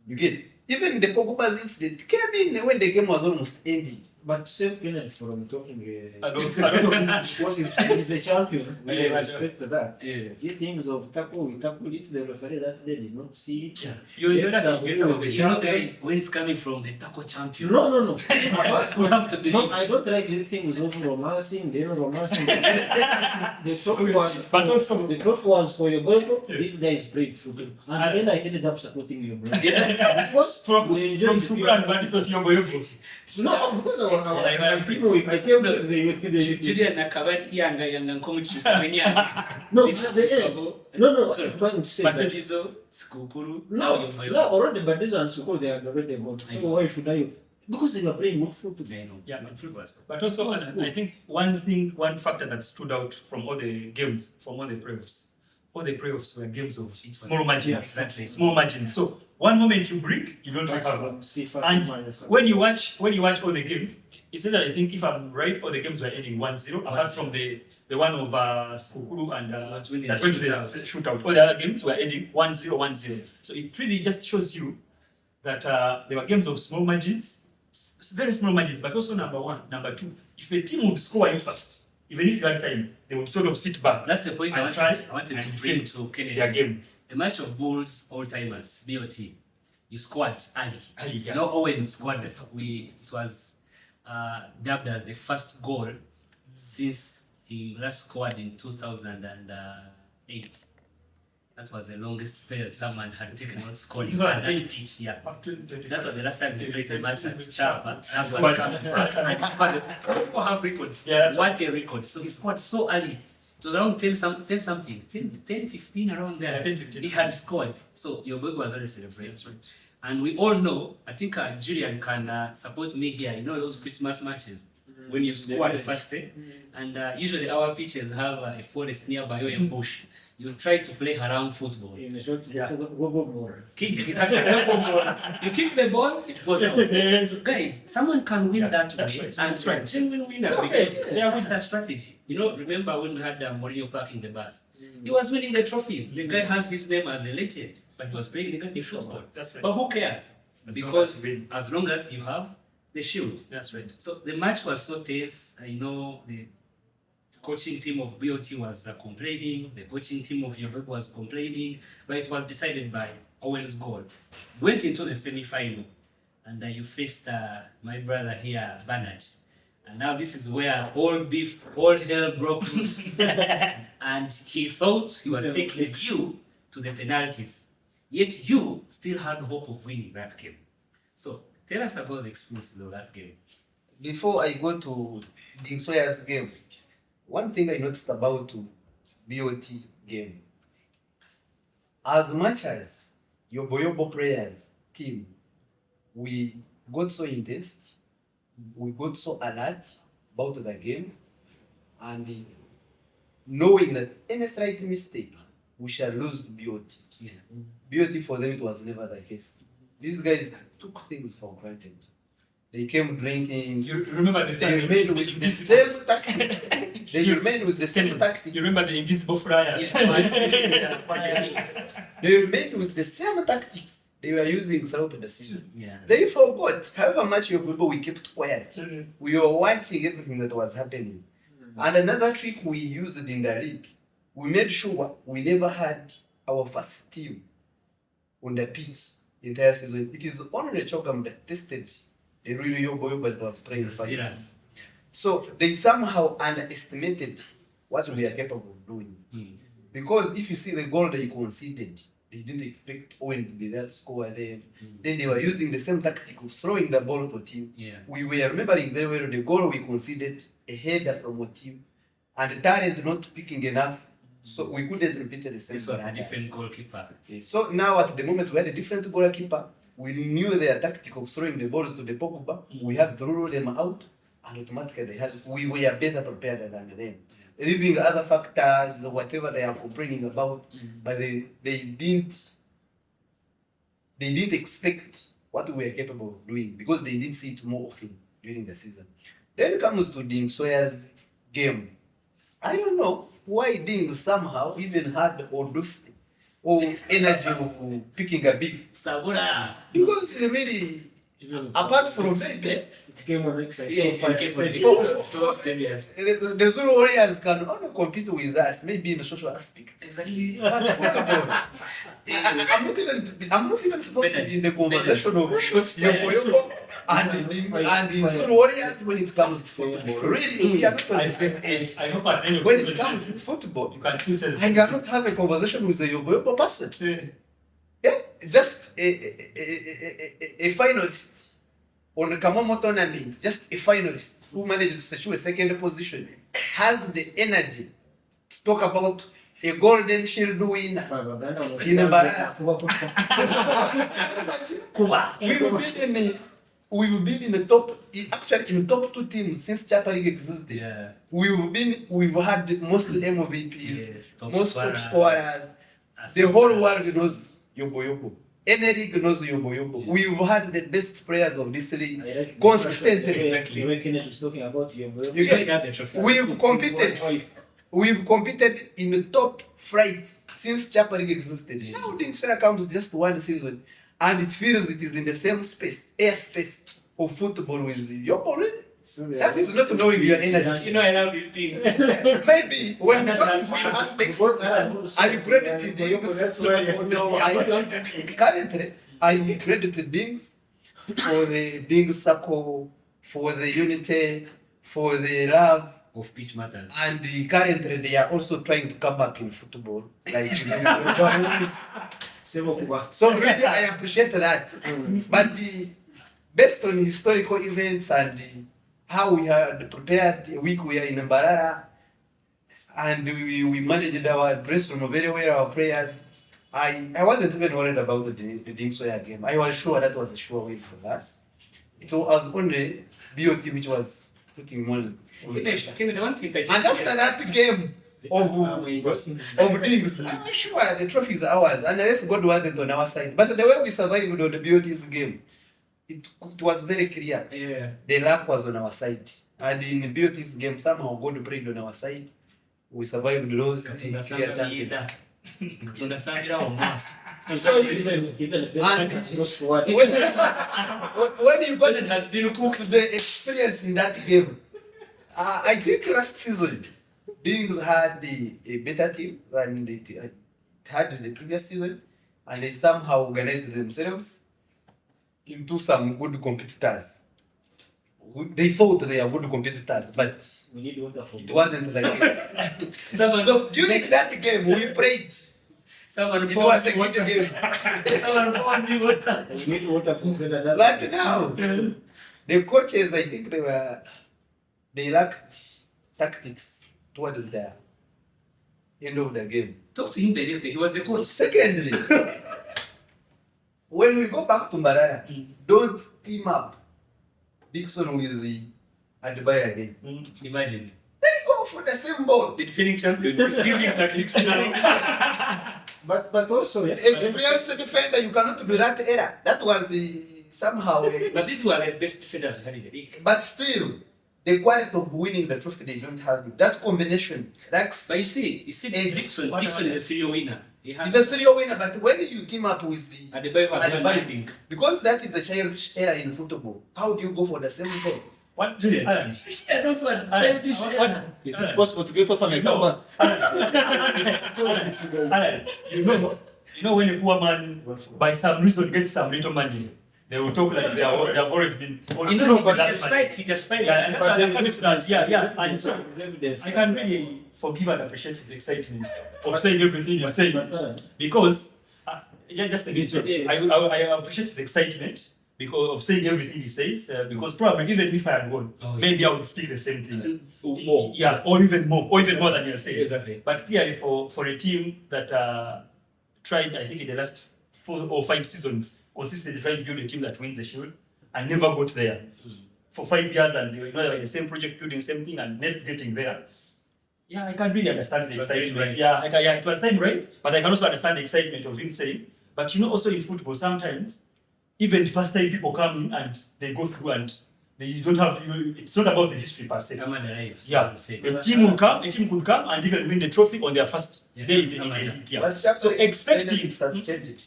S3: You get it? Even the Pogba's incident came in when the game was almost ending.
S4: But save Kenneth from talking
S1: I don't know.
S4: because he's the champion. We
S1: Yeah,
S4: respect that.
S2: Yeah.
S4: He thinks of tackle, we tackle if the referee that day did not see it.
S1: Yeah.
S2: You know, guys, when it's coming from the tackle champion,
S4: No.
S2: you have to believe.
S4: No, I don't like these things of romancing, romancing. The trophy was for your goal. This guy is brave for him. And then I ended up supporting your brother. Because we enjoyed the
S1: Sugan, but it's not Yombo.
S4: No, because I people I came with the
S2: Julian Nakabani yanga nkomuchusa mwenyanga.
S4: No, at the end. No,
S2: Sorry.
S4: I'm trying to say
S2: But
S4: that.
S2: Dizo, Skukuru,
S4: No, already, but this one Sukul, they are already gone. So why should I? Because they were playing good football.
S1: Yeah, but also I think one factor that stood out from all the games, from all the playoffs were games of small margins.
S2: Yeah, exactly.
S1: Small margins. So one moment you break, you don't recover. And when you watch all the games, it's that I think if I'm right, all the games were ending 1-0, apart from the one of Skukuru and that went to the shootout. All the other games were ending 1-0. So it really just shows you that there were games of small margins, very small margins, but also number one, number two. If a team would score you first, even if you had time, they would sort of sit back.
S2: That's the point I
S1: and try
S2: wanted
S1: and
S2: to bring
S1: defend
S2: to Kennedy.
S1: their game.
S2: The match of Bulls all timers, BOT. You scored early.
S1: Yeah.
S2: No, Owen scored it was dubbed as the first goal since he last scored in 2008. That was the longest spell someone had taken on scoring at that pitch. Yeah. That was the last time he played the match at Chapa. That was coming back. And he scored. People have records.
S1: Yeah,
S2: What a record. So he scored so early. It was around 10 something, 10, 15 around there.
S1: Yeah, 10, 15.
S2: He had scored. So your boy was already celebrating. That's right. And we all know, I think Julian can support me here. You know those Christmas matches when you scored first day, and usually our pitches have a forest nearby or a bush. You try to play around football.
S4: In the short,
S1: Yeah.
S4: go more.
S2: Kick you kick the ball, it goes out. So guys, someone can win that
S1: that's
S2: way,
S1: right,
S2: and
S1: that's right.
S2: genuine winners because they are with a strategy. You know, remember when we had Mourinho parking the bus? He was winning the trophies. The guy has his name as a legend, but he was playing negative football.
S1: That's right.
S2: But who cares?
S1: As long
S2: Because
S1: as you win.
S2: as long as you have the shield.
S1: That's right.
S2: So the match was so tense. I know the coaching team of BOT was complaining, the coaching team of Yoruba was complaining, but it was decided by Owen's goal. Went into the semi-final. and you faced my brother here, Bernard. And now this is where all beef, all hell broke loose. And he thought he was taking you to the penalties. Yet you still had hope of winning that game. So tell us about the experiences of that game.
S3: Before I go to Ding Sawyer's game, one thing I noticed about BOT game, as much as Yobo players team, we got so intense, we got so alert about the game, and knowing that any slight mistake, we shall lose to BOT.
S2: Yeah.
S3: BOT for them, it was never the case. These guys took things for granted. They came drinking.
S1: You remember the
S3: They remained with the same tactics. They remained with the same tactics.
S1: You remember the invisible flyers?
S3: They remained with the same tactics they were using throughout the season.
S2: Yeah.
S3: They forgot however much your people we kept quiet. We were watching everything that was happening. And another trick we used in the league, we made sure we never had our first team on the pitch the entire season. It is only Chogam that tested the real Yobo that was playing for us. So they somehow underestimated what we are capable of doing. Because if you see the goal they conceded, they didn't expect Owen to be there to score there. Then they were using the same tactic of throwing the ball to team.
S2: Yeah.
S3: We were remembering very well the goal we conceded, a header from a team, and the talent not picking enough, so we couldn't repeat the same.
S2: This was a different goalkeeper.
S3: So now at the moment we had a different goalkeeper. We knew their tactic of throwing the balls to the Pogba. We had to rule them out, and automatically we were better prepared than them. Leaving other factors, whatever they are complaining about, but they didn't expect what we were capable of doing because they didn't see it more often during the season. Then it comes to Ding Sawyer's game. I don't know why Ding somehow even had the audacity or energy of picking a beef.
S2: Sabura!
S3: Because really, apart from maybe,
S4: It came on next
S2: so serious.
S3: the Zulu Warriors can only compete with us, maybe in the social aspect.
S2: Exactly.
S3: But football, I'm not even supposed to be in the conversation of Yobo and the Zulu Warriors when it comes to football. Really, we are not on the same age.
S1: I hope at the end of
S3: When
S1: season
S3: it comes to football,
S1: you can choose as
S3: I cannot have a conversation with a Yobo person. Yeah, just a finalist on the Kamomo tournament, just a finalist who managed to secure a second position has the energy to talk about a golden shield winner in a barra. We've been in the top, actually in the top two teams since Chapa League existed.
S2: Yeah.
S3: We've had most MVPs,
S2: Yes, top
S3: most top
S2: scorers,
S3: scorers. The whole world knows Yobo. Any league knows Yobo. We've had the best players of this league consistently.
S2: Exactly.
S4: The way Kenneth is talking about
S3: You
S2: He
S3: get-
S2: has a trophy.
S3: We've competed in the top flight since Chapa League existed.
S2: Yeah.
S3: Now the Australia comes just one season, and it feels it is in the same space, airspace of football with Yobo. Really? That is not knowing your energy.
S2: You know, I love these things.
S3: Maybe when we talk about aspects, I credit the currently I credit the Dings for the Ding circle, for the unity, for the love,
S2: Of pitch matters.
S3: and currently they are also trying to come up in football. Like so really I appreciate that. But based on historical events and how we had prepared a week we are in Mbarara, and we managed our dressing room very well, our prayers. I wasn't even worried about the Ding Sawyer game. I was sure that was a sure win for us. It was only BOT which was putting more.
S2: Kenneth, I want to interject.
S3: And after that game of Dings, I'm sure the trophy is ours, and let's God wasn't on our side. But the way we survived on the BOT's game, it was very clear.
S2: Yeah.
S3: The luck was on our side. And in BOT's game, somehow God prayed on our side. We survived those clear chances.
S2: Tunasambira almost.
S4: So even the best no squad.
S3: When you got
S2: has been cooked.
S3: the experience in that game, I think last season, Dings had a better team than it had in the previous season, and they somehow organized themselves. into some good competitors. They thought they are good competitors, but
S4: We need water for
S3: it wasn't like this.
S2: Someone,
S3: So during that game, we prayed.
S2: someone
S3: It
S2: poured
S3: was a
S2: me
S3: good
S2: water.
S3: game.
S2: Someone poured me water.
S4: We need water for better.
S3: But now, the coaches, I think they lacked tactics towards the end of the game.
S2: Talk to him directly. He was the coach.
S3: Secondly, when we go back to Mbarara, don't team up Dixon with the Adebayo again.
S2: Imagine.
S3: They go for the same ball.
S2: The defending champion is giving tactics now.
S4: But also, yeah,
S3: Experienced defender, you cannot do that error. That was somehow.
S2: But these were the best defenders we had in the league.
S3: But still, the quality of winning the trophy, they don't have it. That combination, that's
S2: But you see, Dixon is a serial winner. He has
S3: he's a serial winner. But when you team up with the
S2: Adebayo was one, I
S3: Adebayo,
S2: think.
S3: because that is a childish error in football. How do you go for the same ball?
S1: What? Julian, Alan,
S2: Yeah, those ones. Childish.
S4: is it possible to get off an
S1: No. Alan, you know when a poor man by some reason gets some little money, they will talk like they have always been.
S2: You know, he just fight.
S1: Yeah, and I'm coming to that. Yeah. And so
S4: evidence.
S1: I can really forgive and appreciate his excitement of saying everything he's saying because just a minute. I appreciate his excitement because of saying everything he says. Because probably even if I had won, maybe I would speak the same thing.
S2: More.
S1: Yeah, or even more than you're saying.
S2: Exactly.
S1: But clearly, for a team that tried, I think in the last 4 or 5 seasons, consistently trying to build a team that wins the Shield and never got there for 5 years, and they were in the same project, building the same thing, and never getting there. Yeah, I can really understand the excitement.
S2: Right.
S1: Yeah, it was time right, but I can also understand the excitement of him saying. But also in football, sometimes even the first time people come in and they go through and they don't have. It's not about the history per se.
S2: Come and arrive.
S1: Yeah, a team could come and even win the trophy on their first day in the league. Yeah.
S3: But
S1: So expecting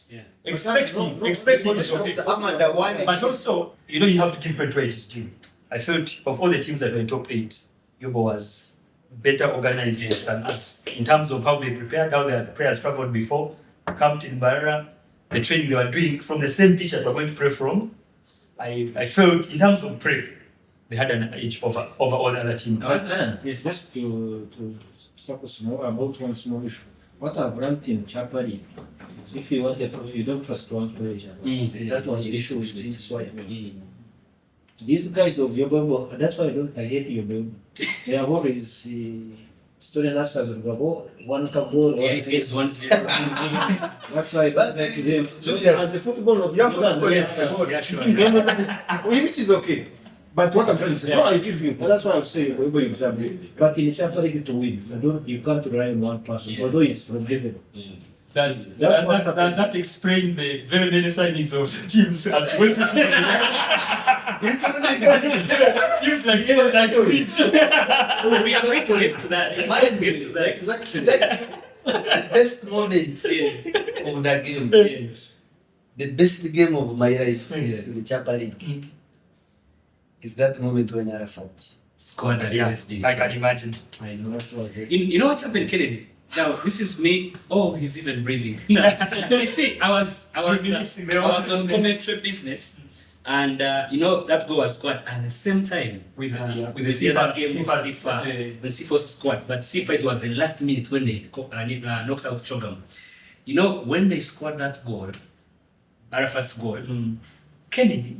S2: Yeah.
S1: expecting is okay. But also, you have to give credit where it is due. I felt of all the teams that were in top 8, Yobo was better organized than us in terms of how they prepared, how their players traveled before, camped in Mbarara, the training they were doing from the same pitch that we're going to pray from. I felt in terms of prep, they had an edge over all the other teams.
S4: Yes, just to talk about one small issue. What I've learned in Chapari, if you want a trophy, you don't trust one player. That was the issue with the soil. These guys of Yobobo, that's why I hate Yobobo. They are always student answers will go, one can go.
S2: Yeah, it gets 1-0.
S4: That's why I back to them. As a football of
S2: Yes, yeah, sure.
S4: which is okay. But what I'm trying to say, no, I give you. That's why I'm saying Yobobo example. But in Chapari to win, you can't rely on one person, although it's from heaven.
S1: Does that explain the very many signings of the teams as well? Teams like this.
S2: We are going to get to that. Let's get to that.
S3: Exactly. The best moment of the game.
S2: Yes.
S3: The best game of my life
S2: Yeah.
S3: in the Chapa League is that moment when Arafat
S2: Squad at
S1: Yeah,
S2: USD.
S1: I can imagine.
S4: I know that was it.
S2: You know what happened, Kennedy? Now this is me. Oh, he's even breathing. No. You see, I was on commentary business, and that goal was squad at the same time
S1: With the
S2: other game of
S1: Sifa,
S2: Sifa, the Sifa's squad. But Sifa, it was the last minute when they knocked out Chogam. When they scored that goal, Arafat's goal, Kennedy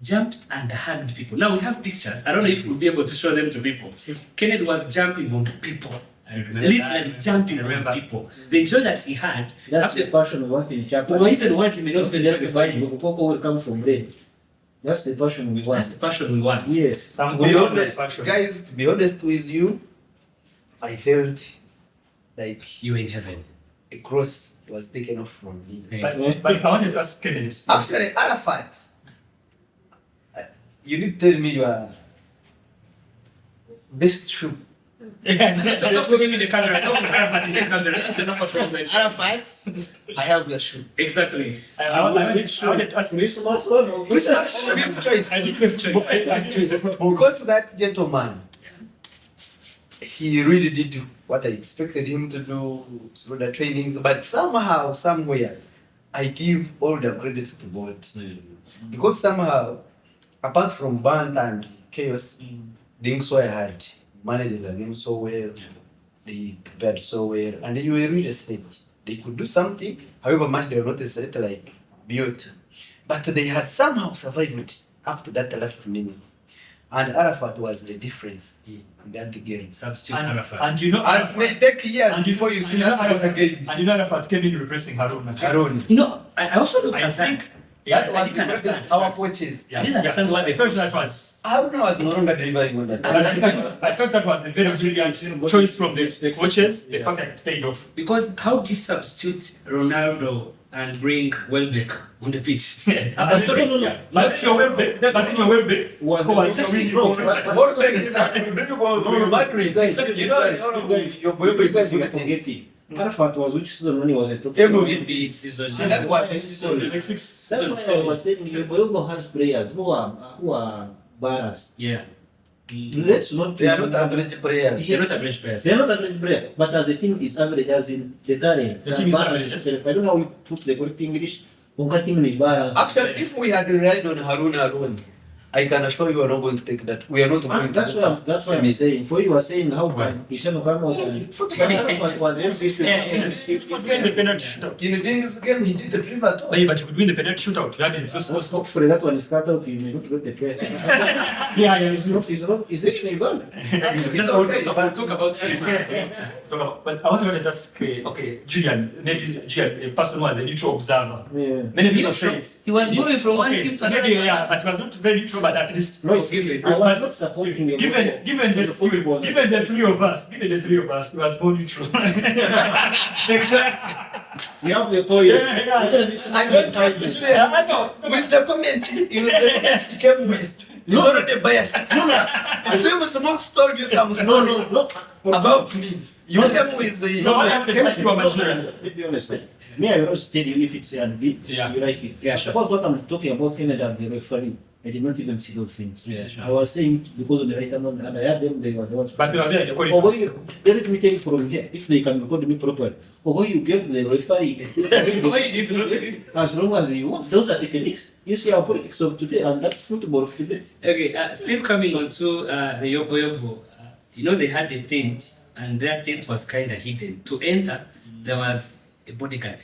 S2: jumped and hugged people. Now we have pictures. I don't know if we'll be able to show them to people. Kennedy was jumping on people. Literally jumping around people. The joy that he had.
S4: That's the passion we want in Chapa.
S2: Or even want him, not even
S4: That's the
S2: justify
S4: passion.
S2: him.
S4: Coco will come from there. That's the passion we
S2: That's
S4: want.
S2: the passion we want.
S4: Yes.
S1: Some
S3: To be
S1: good
S3: honest,
S1: passion.
S3: guys, to be honest with you, I felt like
S2: You in heaven.
S3: a cross was taken off from me.
S1: But I wanted to ask Kennedy.
S3: Actually, Arafat, you need to tell me your best shoe.
S2: Talk to him in the camera. Talk to Arafat in the camera. That's enough from that.
S3: Arafat, I have your shoe.
S2: Exactly.
S1: I wanted to ask
S4: Christmas one or
S3: Which his choice?
S1: I think his choice.
S3: Because that gentleman, he really did what I expected him to do through the trainings, but somehow, somewhere, I give all the credit to God. Because somehow, apart from band and chaos, doing so hard, managing the game so well, they prepared so well, and you were really straight. They could do something, however much they were not straight like beauty. But they had somehow survived up to that last minute. And Arafat was the difference in that game.
S2: Substitute Arafat.
S1: And you know,
S3: And it may take years
S1: and
S3: before you see
S1: and you know
S3: that
S1: Arafat,
S3: again.
S1: and you know Arafat came in replacing Harun.
S3: Aaron.
S2: You know, I also looked
S1: I
S2: at
S1: think-
S2: that.
S1: Yeah,
S3: That
S2: I
S3: was
S2: didn't
S3: the
S2: understand.
S3: best our coaches.
S2: I didn't understand why they
S1: felt
S2: felt
S1: that was.
S3: Haruna was no longer delivering on that.
S1: I felt that was a very brilliant choice from the coaches. The fact that it paid off.
S2: Because how do you substitute Ronaldo and bring Welbeck on the pitch? I'm sorry.
S1: But then your Welbeck
S4: Was
S1: scores
S4: the-
S1: a really
S4: no,
S1: good.
S4: but-
S3: What like is that? You go Madrid.
S4: You guys,
S3: You know,
S4: you guys are forgetting. Arafat was which season when he was a top
S2: MVP season.
S3: See, that was the season.
S1: Like six.
S4: That's why I was saying Boyogo has players who are ballast.
S2: Yeah.
S4: Let's not.
S3: They are not average players.
S2: They're not average players.
S4: They are not average player, but as a team is average, as in the talent.
S1: The team is
S4: balance
S1: average, yes.
S4: itself. I don't know how we put the correct English. Unka team is balanced.
S3: Actually, if we had relied on Haruna alone, I can assure you we are not going to take that. We are not going
S4: And
S3: to
S4: that's what I'm saying. For you are saying how can Cristiano come out and Arafat was MVP.
S1: Win the penalty shootout.
S3: In this game, he did the driver too.
S1: But you could win the penalty shootout. You had it close.
S4: Let's hope for that one is cut out. You may not get the player.
S1: Yeah,
S4: It's not. Is it in Uganda?
S2: We'll talk about him later.
S1: No, but I want to ask, okay, Julian, maybe Julian, a person who was a neutral observer.
S4: Yeah.
S1: Many people say
S2: He was moving from one team to another.
S1: maybe, yeah, but he was not very neutral, but at least
S4: No, it's I was not supporting him.
S1: given the
S4: football.
S1: three of us, he was more neutral.
S4: We have the point.
S1: Yeah.
S3: I don't trust the Julian. With the comment, it was the next he came with. He's already biased. It seems amongst told you some stories about me. You came with the.
S1: No, I asked the question about
S4: Let me be honest. Me, I always tell you if it's an B,
S1: Yeah.
S4: you like it.
S2: Yeah, sure.
S4: About what I'm talking about Canada and the referee, I did not even see those things.
S2: Yeah, sure.
S4: I was saying because of the right amount, and I had them, they were the ones.
S1: But they were there, they called it.
S4: Oh, boy, let me tell you from here, if they can record me properly. Oh, boy, you gave the referee.
S2: Why you did not do it?
S4: As long as you want. Those are techniques. You see our politics of today, and that's football of today.
S2: Okay, still coming on to the Yobo Yobo. You know, they had a tent, and their tent was kind of hidden. To enter, there was a bodyguard.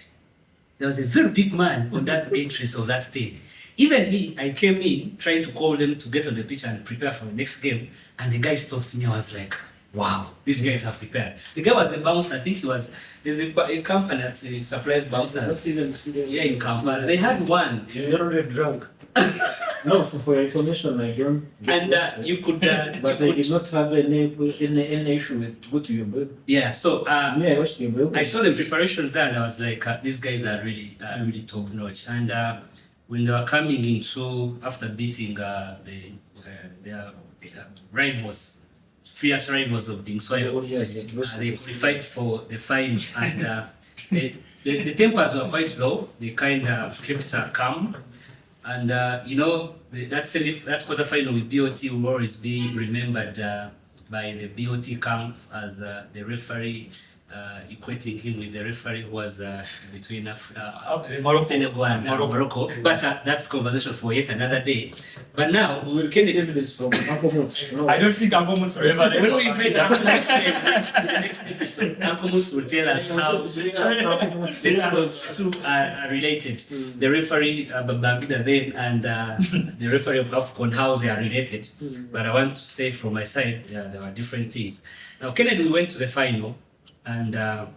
S2: There was a very big man on that entrance of that tent. Even me, I came in trying to call them to get on the pitch and prepare for the next game, and the guy stopped me. I was like, wow, these guys have prepared. The guy was a bouncer. I think he was, there's a company that supplies bouncers.
S4: Let's even see them.
S2: Yeah, in Kampala. They had one.
S4: You're already drunk. No, for your information, I don't.
S2: And you could,
S4: But I did not have any issue with go to your bed.
S2: yeah. So
S4: Me, I watched your bed.
S2: I saw the preparations there, and I was like, these guys are really top notch. And when they were coming into after beating their rivals, fierce rivals of Dingswaya,
S4: Oh, yes,
S2: they qualified for the final, and the tempers were quite low. They kind of kept calm. And you know, that quarter final with BOT will always be remembered by the BOT camp as the referee, equating him with the referee who was between Senegal and Morocco. But that's conversation for yet another day. But now we will get
S4: evidence from Uncle Mons. No.
S1: I don't think Agomons were ever there.
S2: when we invite Uncle Mus in the next episode, Uncle Mus will tell us how the two are related. The referee Babangida then and the referee of AFCON, how they are related. But I want to say from my side, yeah, there were different things. Now, Kennedy, we went to the final, and I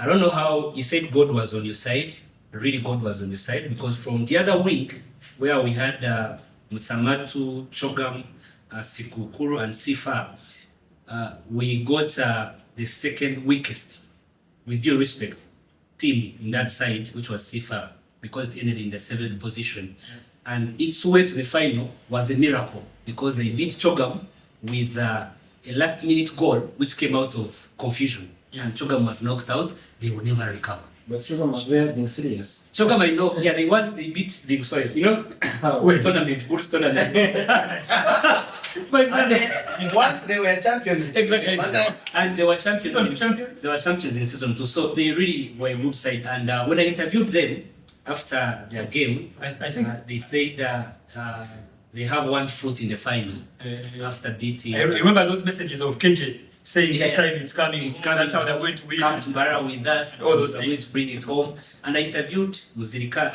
S2: don't know how you said God was on your side. Really, God was on your side, because from the other week where we had Musamatu, Chogam, Sikukuru, and Sifa, we got the second weakest, with due respect, team in that side, which was Sifa, because it ended in the 7th position. And its way to the final was a miracle, because they beat Chogam with a last-minute goal, which came out of confusion. And Chogam was knocked out. They will never recover.
S4: But Sugar must have been serious.
S2: Chogam, I know, yeah, they beat Dingswaya. You know,
S4: How?
S2: tournament, Bulls tournament. My brother.
S3: Once they were champions.
S2: Exactly.
S3: But
S2: And they were champions.
S1: Champions.
S2: They were champions in season 2. So they really were a good side. And when I interviewed them after their game,
S1: I think
S2: they said they have one foot in the final after beating.
S1: I remember those messages of KJ saying this
S2: Yeah.
S1: time it's coming.
S2: It's coming.
S1: That's how they're going to win.
S2: Come to Bara with us.
S1: All those
S2: we're going
S1: things.
S2: to bring it home. And I interviewed Muzirika,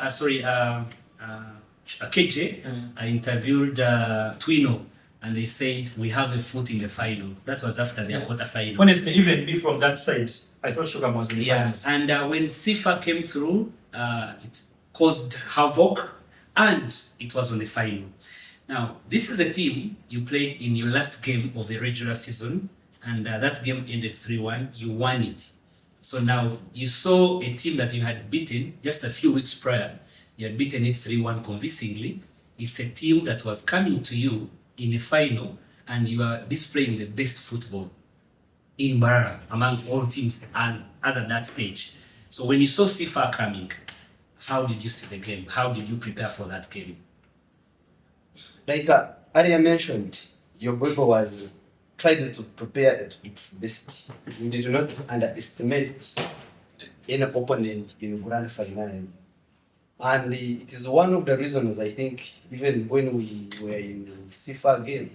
S2: KJ. I interviewed Twino, and they said we have a foot in the final. That was after their quarter final.
S1: Honestly, even me from that side, I thought Sugar was in the
S2: Yeah,
S1: finals.
S2: and when Sifa came through, it caused havoc, and it was on the final. Now, this is a team you played in your last game of the regular season, and that game ended 3-1. You won it. So now you saw a team that you had beaten just a few weeks prior. You had beaten it 3-1 convincingly. It's a team that was coming to you in a final, and you are displaying the best football in Barara among all teams and as at that stage. So when you saw Sifa coming, how did you see the game? How did you prepare for that game?
S3: like Arya mentioned, your boy was trying to prepare at its best. We did not underestimate any opponent in grand final. And it is one of the reasons I think even when we were in Sifa game,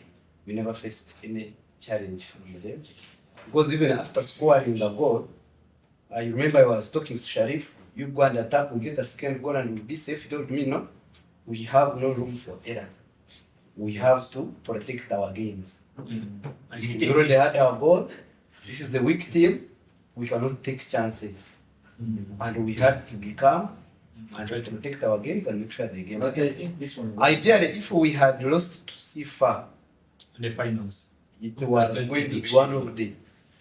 S3: we never faced any challenge from them. Because even after scoring the goal, I remember I was talking to Sharif, you go and attack, we get the second goal and we'll be safe. He told me, no, we have no room for error. We have to protect our gains. We already had our goal. This is a weak team. We cannot take chances. And we had to be calm and try to protect our gains and make sure the game.
S4: Okay, I think this one.
S3: Ideally, if we had lost to Sifa,
S1: In the finals.
S3: it was going to be one of the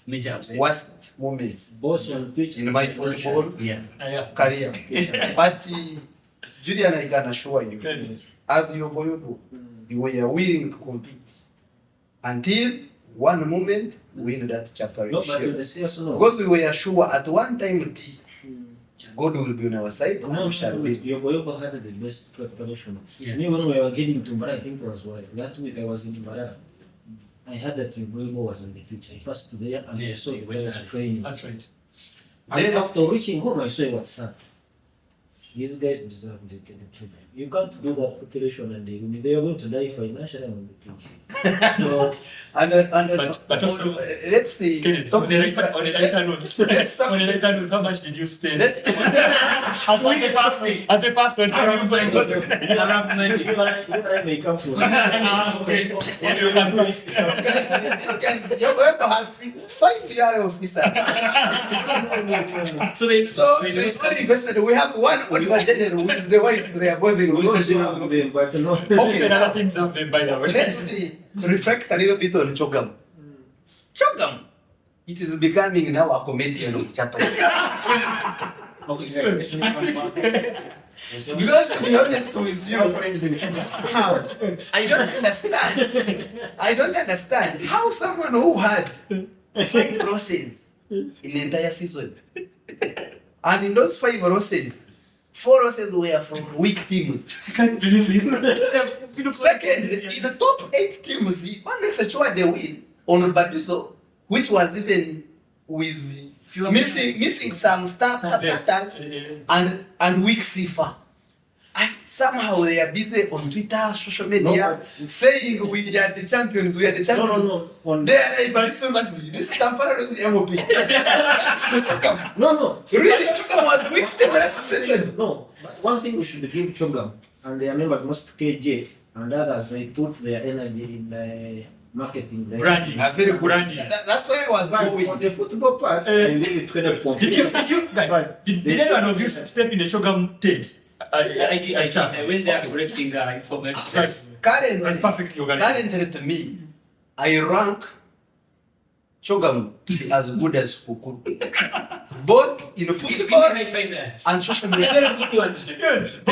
S2: Major upsets.
S3: worst moments
S4: Both on pitch
S3: in my football
S2: Yeah.
S1: Yeah.
S3: career. But Julian, I can assure you, as your boy, you were willing to compete until one moment we win that
S4: No,
S3: championship.
S4: but in the serious no.
S3: Because we were sure at one time God will be on our side and we shall win.
S4: Yogo had the best preparation.
S2: Yeah.
S4: Me, when we were getting to Mbara, I think it was that week I was in Mbara. I heard that Yogo was on the pitch. I passed there and I saw
S2: you
S4: he
S2: went
S4: was
S2: there.
S4: training.
S1: That's right.
S4: And after reaching home, I saw he was sad. These guys deserve the credit. You can't do that preparation and they are going to die financially on the pitch. So,
S1: But also,
S3: let's see.
S1: Kenneth, on the lighter note,
S3: Let's talk.
S1: on the lighter note, how much did you spend?
S3: Let's-
S1: As a person,
S2: Arab money. Arab money.
S4: you and I may come from.
S1: Okay. What you can do is-
S3: Guys, your boy has 5 year officer.
S2: So they
S3: So
S2: they
S3: there's
S2: don't
S3: only invested. We have one Oliver General who is the wife. They are both in
S4: Them, but no.
S1: Even other things have them, by the way.
S3: Let's see. Reflect a little bit on Chogam. Chogam. It is becoming now a comedian of Japan. Because to be honest with you,
S4: friends in China.
S3: I don't understand. I don't understand how someone who had 5 losses in the entire season, and in those 5 losses, 4 losses were from weak teams.
S1: I can't believe it.
S3: Second, in the top 8 teams, he only secured the win on Badiso, which was even with missing some stuff
S1: Yes.
S3: and weak Sifa. And somehow they are busy on Twitter, social media,
S4: No,
S3: saying we are the champions, we are the champions.
S4: No. On
S3: They are like, this Kampala is the MOP.
S4: no.
S3: Really, Chukam was weak the last season.
S4: No, but one thing we should give Chogam and their members, most KJ and others, they put their energy in the marketing.
S1: Branding.
S3: A very good
S1: Branding.
S3: That's why I was
S4: But
S3: going.
S4: on the football part, I leave it to the
S1: Did anyone of you step in the Shogam tent?
S2: I did. I went there collecting information.
S1: That's
S3: Currently,
S1: perfectly organized.
S3: currently to me, I rank Chogam as good as Kuku. Both in
S2: Give me a
S3: football
S2: high five there.
S3: and social
S2: A
S3: media.
S2: very good one.
S1: Good.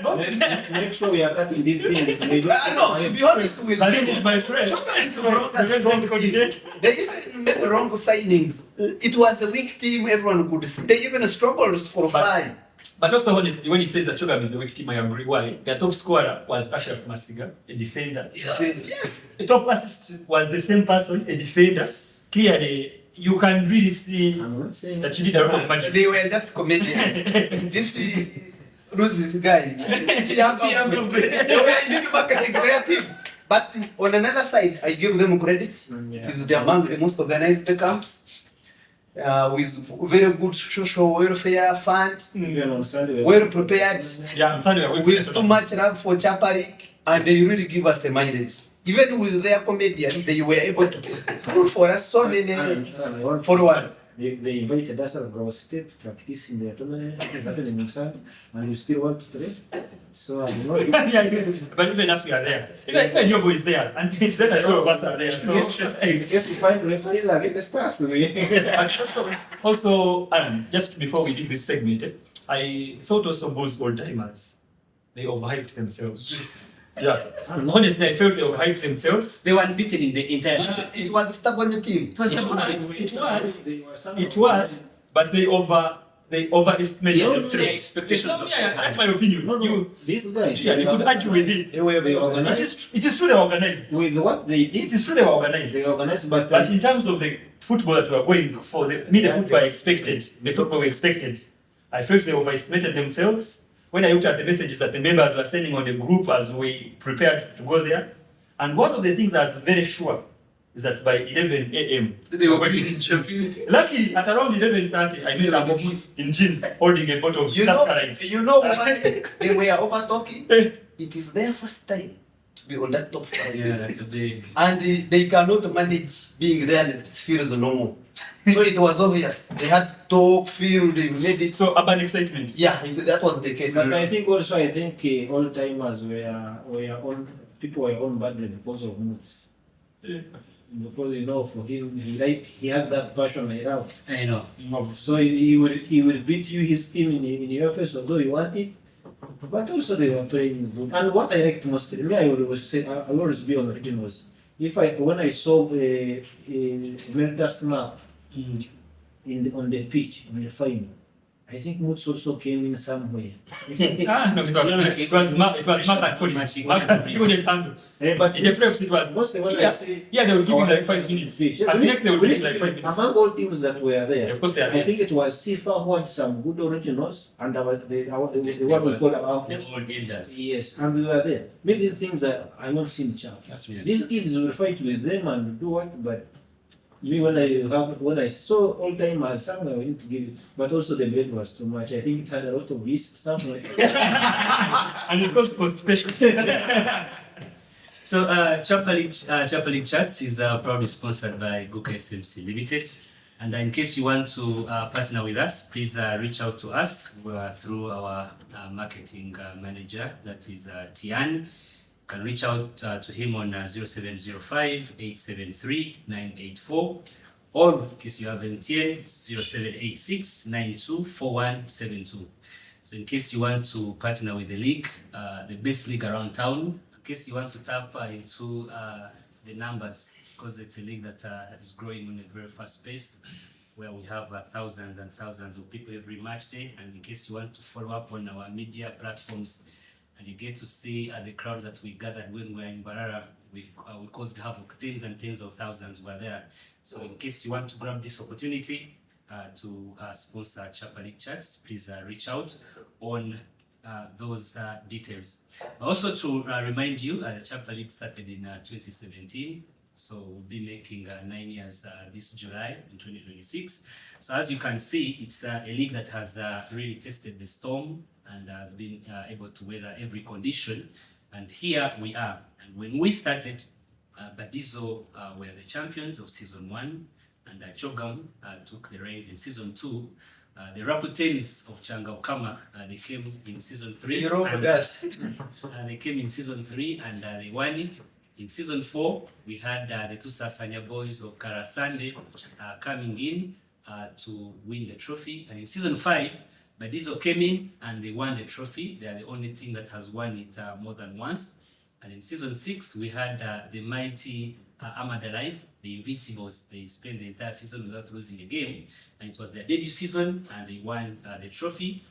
S1: Both.
S4: Make sure we are cutting these things.
S3: No, to be honest with
S1: Salim is
S3: you,
S1: my friend.
S3: Chogam is no longer
S1: The
S3: strong
S1: resident
S3: team.
S1: coordinator.
S3: They even made the wrong signings. It was a weak team, everyone could see. They even struggled for 5.
S1: But also honestly, when he says that Chogam is the weak team, I agree. Why? Their top scorer was Ashraf Masiga, a defender. Yes. The top assist was the same person, a defender. Clearly, you can really see that you did a lot of magic.
S3: They were just comedians. This Roses guy. But on another side, I give them credit. It is among the most organized camps. With very good social welfare fund, well prepared,
S1: Yeah, on Sunday
S3: with too much love for Chapa League, and they really give us the mileage. Even with their comedian, they were able to pull for us so many followers.
S4: They invited us to Grove State practice in the tournament. It's happening in Sun, and we still want to play. So I'm not.
S1: But even as we are there, even your boy is there, and it's better that all of us are there. So
S4: Yes, we find referees are getting stars to me.
S1: and also, just before we leave this segment, I thought also both old timers, they overhyped themselves. Yeah, honestly, I felt they overhyped themselves.
S2: They were unbeaten in the entire season.
S3: It was a stubborn team.
S2: It was
S1: It was, but they overestimated themselves.
S2: The expectations
S1: No,
S2: were so
S1: yeah,
S2: high.
S1: that's my opinion.
S4: These guys.
S1: You could argue with it.
S4: They were organized.
S1: It is true they were organized.
S4: With what they
S1: It
S4: did,
S1: is true they were organized.
S4: they organized, but
S1: But in terms of the football that we are going for, the football I expected, the football we expected, I felt they overestimated themselves. When I looked at the messages that the members were sending on the group as we prepared to go there, and one of the things I was very sure is that by 11 a.m.
S2: They were
S1: going
S2: winning
S1: to
S2: champions.
S1: Luckily, at around 11:30, I made a jeans in jeans holding a bottle of Cascarite.
S3: You know why they were over talking? It is their first time to be on that top five.
S2: Yeah, that's a big.
S3: And they cannot manage being there and it feels normal. So it was obvious. They had to talk, feel, they made it.
S1: So urban excitement.
S3: Yeah, that was the case.
S4: But I think all timers were on, people were on badly because of moods. Because for him, he has that passion I love.
S2: I know.
S4: So he will beat you his team in your face, although you want it. But also they were playing good. And what I liked most, me I always say, I will always be on the region was, when I saw a Melta snap on the pitch in the final, I think moods also came in somewhere.
S1: No, it was Mark and Tony. Mark and he wouldn't handle.
S4: But
S1: In the playoffs, it was.
S4: most of what I see.
S1: Yeah, they would give him like 5 minutes. I think they would give him like 5 minutes.
S4: Among all teams that were there,
S1: Of course they are
S4: I
S1: there.
S4: think it was Sifa who had some good originals, and the one we call about
S2: The old elders.
S4: yes, and we were there. Many things that I not seen chance.
S1: That's weird.
S4: These kids will fight with them and do what, but me when I saw all time as somewhere we need to give it, but also the bed was too much. I think it had a lot of risk somewhere.
S1: And it caused constipation.
S2: So, Chapa League Chats is proudly sponsored by Guka SMC Limited. And in case you want to partner with us, please reach out to us through our marketing manager, that is Tian. You can reach out to him on 0705 873 984, or in case you have MTN, 0786 924172. So in case you want to partner with the league, the best league around town, in case you want to tap into the numbers, because it's a league that is growing in a very fast pace, where we have thousands and thousands of people every match day. And in case you want to follow up on our media platforms, and you get to see the crowds that we gathered when we were in Barara, we caused havoc. Tens and tens of thousands were there. So in case you want to grab this opportunity to sponsor Chapa League Chats, please reach out on those details. Also to remind you, the Chapa League started in 2017. So we'll be making 9 years this July in 2026. So as you can see, it's a league that has really tested the storm and has been able to weather every condition. And here we are. And when we started, Badizo were the champions of season 1, and Chogam took the reins in season 2. The Rakutens of Changaukama, they came in season 3. They came in season 3 and they won it. In season 4, we had the two Sasanya boys of Karasande coming in to win the trophy. And in season 5, Badizo came in and they won the trophy. They are the only team that has won it more than once. And in season 6, we had the mighty Armored Alive, the Invincibles. They spent the entire season without losing a game. And it was their debut season and they won the trophy.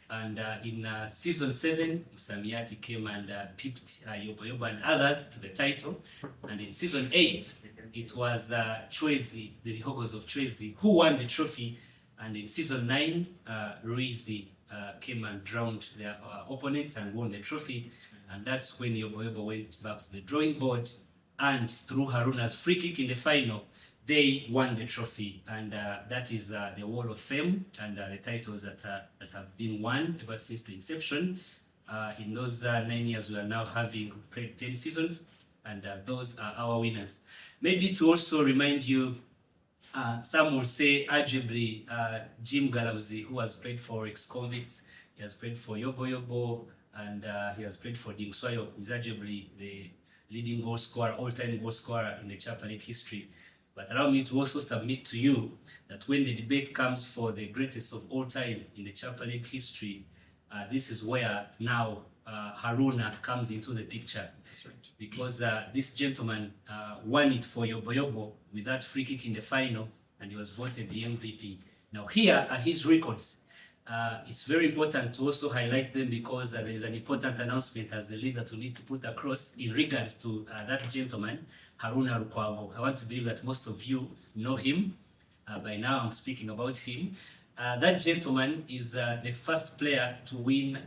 S2: And in season 7, Musamiati came and pipped Yobo Yobo and others to the title. And in season 8, it was Chwezi, the Hogos of Chwezi, who won the trophy. And in season 9, Ruizi came and drowned their opponents and won the trophy. And that's when Yobo Yobo went back to the drawing board. And through Haruna's free kick in the final, they won the trophy, and that is the Wall of Fame and the titles that have been won ever since the inception. In those 9 years, we are now having played 10 seasons, and those are our winners. Maybe to also remind you, some will say arguably Jim Galauzi, who has played for ex-convicts, he has played for Yobo Yobo, and he has played for Dingswayo, is arguably the leading goal scorer, all-time goal scorer in the Chapa League history. But allow me to also submit to you that when the debate comes for the greatest of all time in the Chapa League history, this is where now Haruna comes into the picture.
S1: That's right.
S2: Because this gentleman won it for Yobo Yobo with that free kick in the final, and he was voted the MVP. Now here are his records. It's very important to also highlight them because there is an important announcement as the leader to need to put across in regards to that gentleman, Haruna Lukwago. I want to believe that most of you know him. By now I'm speaking about him. That gentleman is the first player to win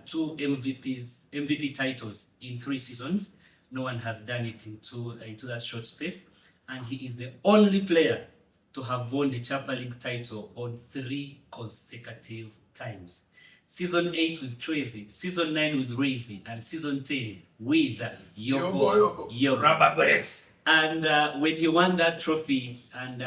S2: 2 MVP titles in 3 seasons. No one has done it into that short space. And he is the only player to have won the Chapa League title on 3 consecutive times. Season 8 with Tracy, Season 9 with Razy, and Season 10 with Yobo Yobo.
S3: Rubber bullets.
S2: And when he won that trophy, and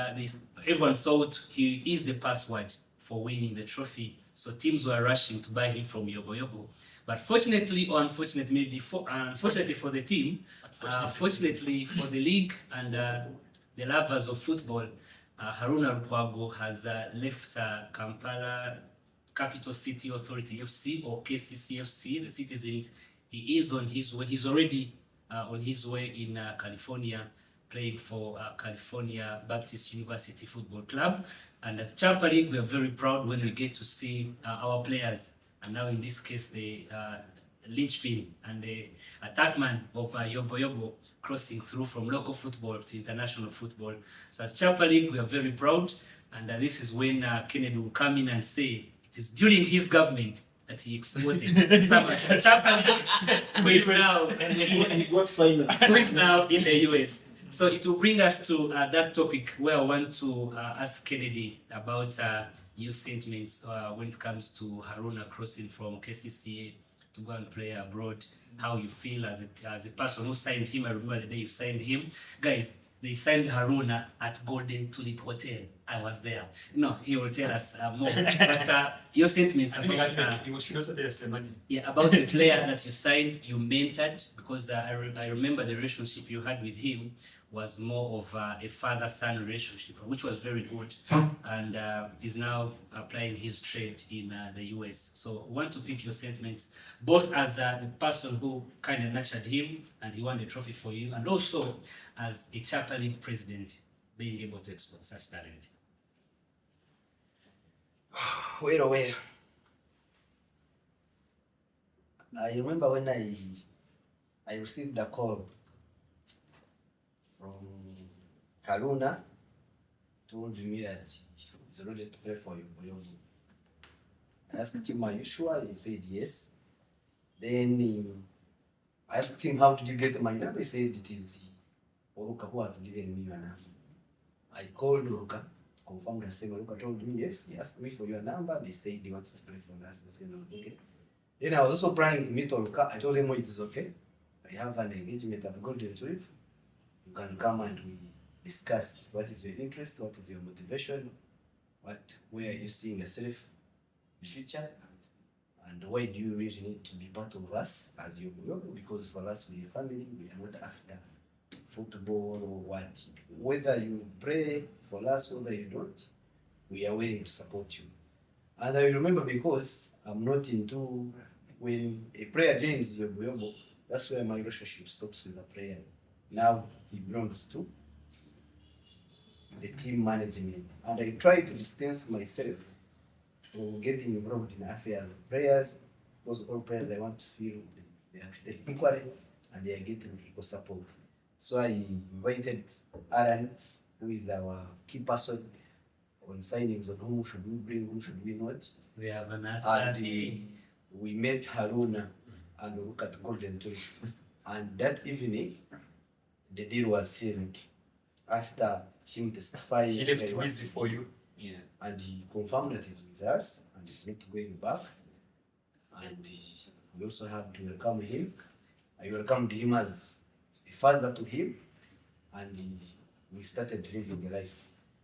S2: everyone thought he is the password for winning the trophy, so teams were rushing to buy him from Yobo Yobo. But fortunately, or unfortunately, maybe unfortunately for the team, fortunately for the league and the lovers of football, Haruna Lukwago has left Kampala Capital City Authority FC, or KCCFC, the Citizens. He is on his way. He's already on his way in California, playing for California Baptist University Football Club. And as Chapa League, we are very proud when we get to see our players, and now in this case, the linchpin and the attackman of Yobo Yobo, crossing through from local football to international football. So as Chapa League, we are very proud, and this is when Kennedy will come in and say it is during his government that he exported some Chapa League, who is now who is now in the US. So it will bring us to that topic where I want to ask Kennedy about your sentiments when it comes to Haruna crossing from KCCA to go and play abroad, how you feel as a person who signed him. I remember the day you signed him. Guys, they signed Haruna at Golden Tulip Hotel. I was there. No, he will tell us more. But your sentiments about
S1: He should also tell us the money.
S2: Yeah, about the player that you signed, you mentored, because I remember the relationship you had with him was more of a father-son relationship, which was very good, and is now applying his trade in the US. So I want to pick your sentiments, both as the person who kind of nurtured him and he won the trophy for you, and also as a Chapa League president, being able to export such talent.
S3: Well, I remember when I received a call from Haruna, told me that he's ready to play for Yobo Yobo. I asked him, "Are you sure?" He said yes. Then I asked him, "How did you get my number?" He said, "It is Oruka who has given me your number." I called Oruka, confirmed the same. Oruka told me yes. He asked me for your number. They said he wants to play for us. I said, okay. Then I was also planning to meet Oruka. I told him, it is okay. I have an engagement at Golden Tulip. You can come and we discuss what is your interest, what is your motivation, where are you seeing yourself in the future, and why do you really need to be part of us as Yobo Yobo? Because for us, we are family, we are not after football or what. Whether you pray for us, whether you don't, we are willing to support you. And I remember, because I'm not into, when a player joins Yobo Yobo, that's where my relationship stops with the player. Now he belongs to the team management, and I try to distance myself to getting involved in affairs of players, because all players I want to feel they are treated equally and they are getting equal support. So I invited Alan, who is our key person on signings on whom should we bring, whom should we not.
S2: We have an
S3: And
S2: athlete.
S3: we met Haruna and look at Golden Toy. And that evening, the deal was sealed after him testifying.
S1: He left Wizzy for you.
S2: Yeah.
S3: And he confirmed that he's with us and he's not going back. And we also have to welcome him. I welcomed him as a father to him, and we started living a life.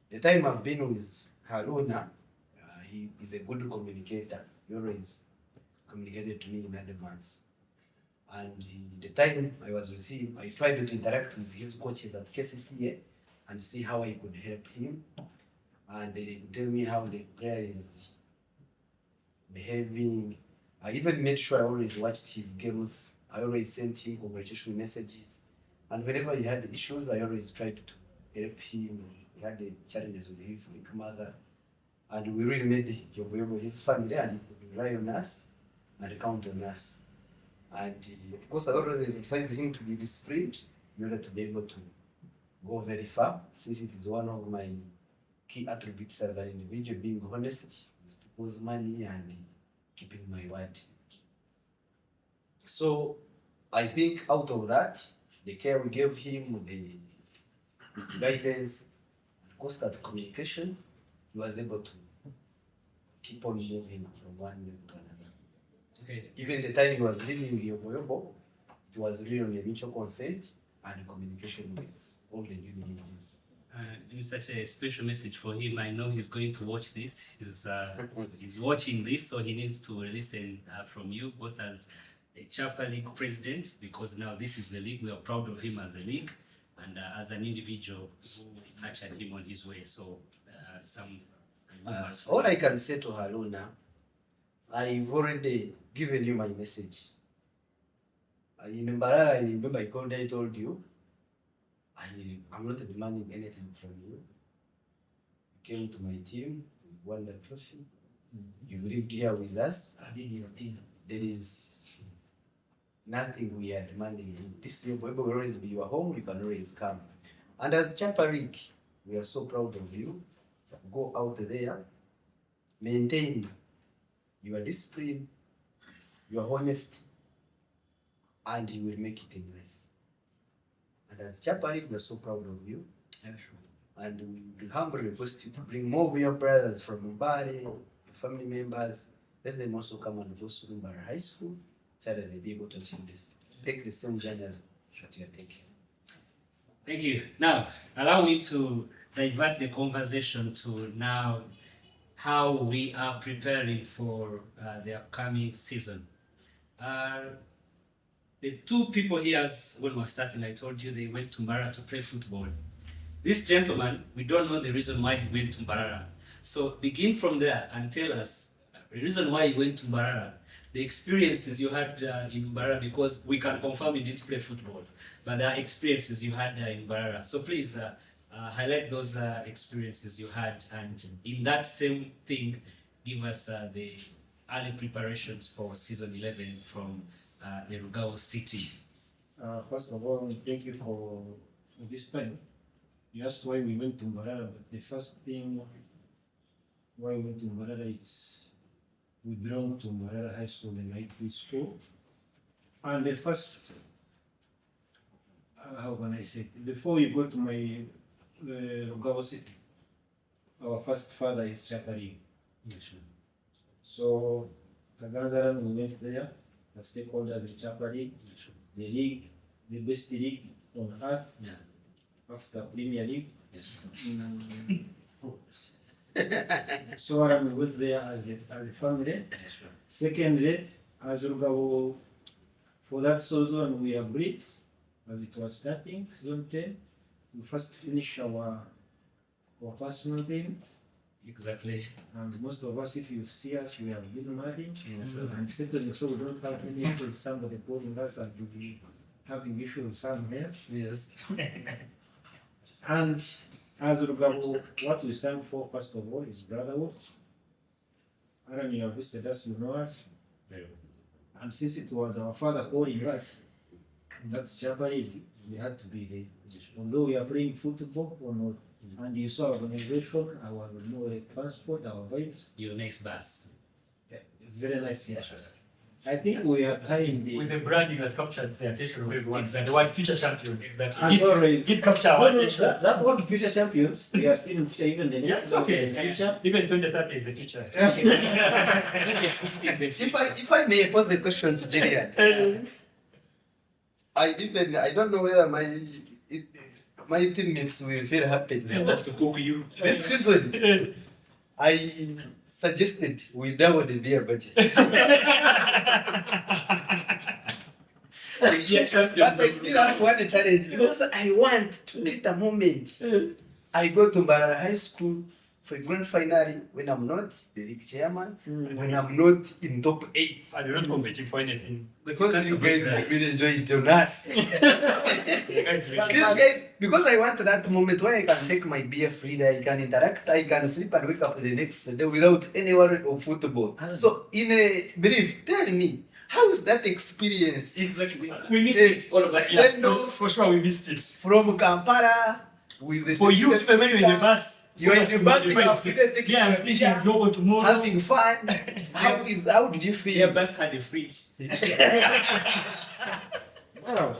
S3: The time I've been with Haruna, he is a good communicator. He always communicated to me in advance. And the time I was with him, I tried to interact with his coaches at KCCA and see how I could help him. And they could tell me how the player is behaving. I even made sure I always watched his games. I always sent him congratulatory messages. And whenever he had issues, I always tried to help him. He had challenges with his big mother. And we really made Yobo his family, and he could rely on us and count on us. And of course, I already advised him to be disciplined in order to be able to go very far, since it is one of my key attributes as an individual, being honest with people's money and keeping my word. So I think out of that, the care we gave him, the guidance, constant communication, he was able to keep on moving from one level to another.
S2: Okay.
S3: Even the time he was leaving Yobo, it was really on a mutual consent and communication with all the unions.
S2: It's such a special message for him. I know he's going to watch this. He's watching this, so he needs to listen from you, both as a Chapter League president, because now this is the league. We are proud of him as a league, and as an individual who nurtured him on his way. So some
S3: all I can say to Haruna, I've already given you my message. In Mbarara, I remember I called, I told you, I'm not demanding anything from you. You came to my team, you won the trophy, you lived here with us.
S1: I did your thing.
S3: There is nothing we are demanding. This will always be your home, you can always come. And as Chapter League, we are so proud of you. Go out there, maintain your discipline, your honesty, and you will make it in life. And as Chapter League, we are so proud of you.
S2: Yeah, sure.
S3: And we humbly request you to bring more of your brothers from Mbale, your family members. Let them also come and go to Mbale High School so that they'll be able to achieve this. Take the same journey as what you are taking.
S2: Thank you. Now, allow me to divert the conversation to now how we are preparing for the upcoming season. The two people here, when we were starting, I told you they went to Mbarara to play football. This gentleman, we don't know the reason why he went to Mbarara. So begin from there and tell us the reason why he went to Mbarara, the experiences you had in Mbarara, because we can confirm you didn't play football, but there are experiences you had in Mbarara. So please highlight those experiences you had, and in that same thing, give us the early preparations for season 11 from the Rugao City.
S4: First of all, thank you for this time. You asked why we went to Mbarara, but the first thing why we went to Mbarara is we belong to Mbarara High School and IP School. And the first, how can I say, before we go to my Rugao City, our first father is Chapter League.
S2: Yes, sure.
S4: So, Kaganzaran, we went there, the stakeholders, the Chapter League,
S2: Yes, sure.
S4: the league, the best league on earth
S2: Yeah.
S4: after Premier League.
S2: Yes, sure.
S4: So we went there as a family.
S2: Yes, sure.
S4: Secondly, as Rugao, for that season we agreed, as it was starting, season 10, we first finish our personal things.
S2: Exactly.
S4: And most of us, if you see us, we have been married
S2: Yes,
S4: and settling, so we don't have any issue with somebody calling us and we'll be having issues with somewhere.
S2: Yes.
S4: And as Rugao, what we stand for, first of all, is brotherhood. Aaron, you have visited us, you know us.
S2: Very
S4: And since it was our father calling us, that's Japanese, we had to be there. Although we are playing football or not, and you saw our organization, our transport, our vibes,
S2: Your next bus.
S4: very nice.
S2: Yeah, sure.
S4: I think we are tying
S1: With
S4: the.
S1: the branding that captured the attention of everyone.
S2: Exactly.
S1: The word future champions.
S2: Exactly.
S4: As always,
S1: Did capture
S4: No,
S1: our
S4: no,
S1: attention.
S4: that one future champions, we are still in future, even the
S1: Yeah,
S4: next
S1: it's okay.
S4: future.
S1: Even 2030 is the future.
S3: If I may pose a question to Gillian, I don't know whether my teammates will feel happy.
S2: They love to cook you.
S3: This season, I suggested we double the beer budget.
S2: Yeah, champions.
S3: But I still have one challenge because I want to get a moment. I go to Mbarara High School for a grand finale when I'm not the league chairman, when I'm not in top 8.
S1: And you're not competing for anything.
S3: Because you guys really enjoy it on us.
S1: You guys really-
S3: This guy, because I want that moment where I can take my beer freely, I can interact, I can sleep and wake up the next day without any worry of football. So, in a brief, tell me, how is that experience
S2: Exactly.
S1: We missed
S3: Eh,
S1: it. All of us.
S3: yeah,
S1: Yes,
S3: no.
S1: for sure we missed it.
S3: from Kampala with the
S1: For you,
S3: first
S1: even when you're in the
S3: speaker,
S1: bus.
S3: you're in the bus, you are freely taking
S1: Yeah, I'm
S3: your
S1: speaking.
S3: beer,
S1: You go tomorrow.
S3: having fun. How did you feel?
S2: Your bus had a fridge.
S4: Wow.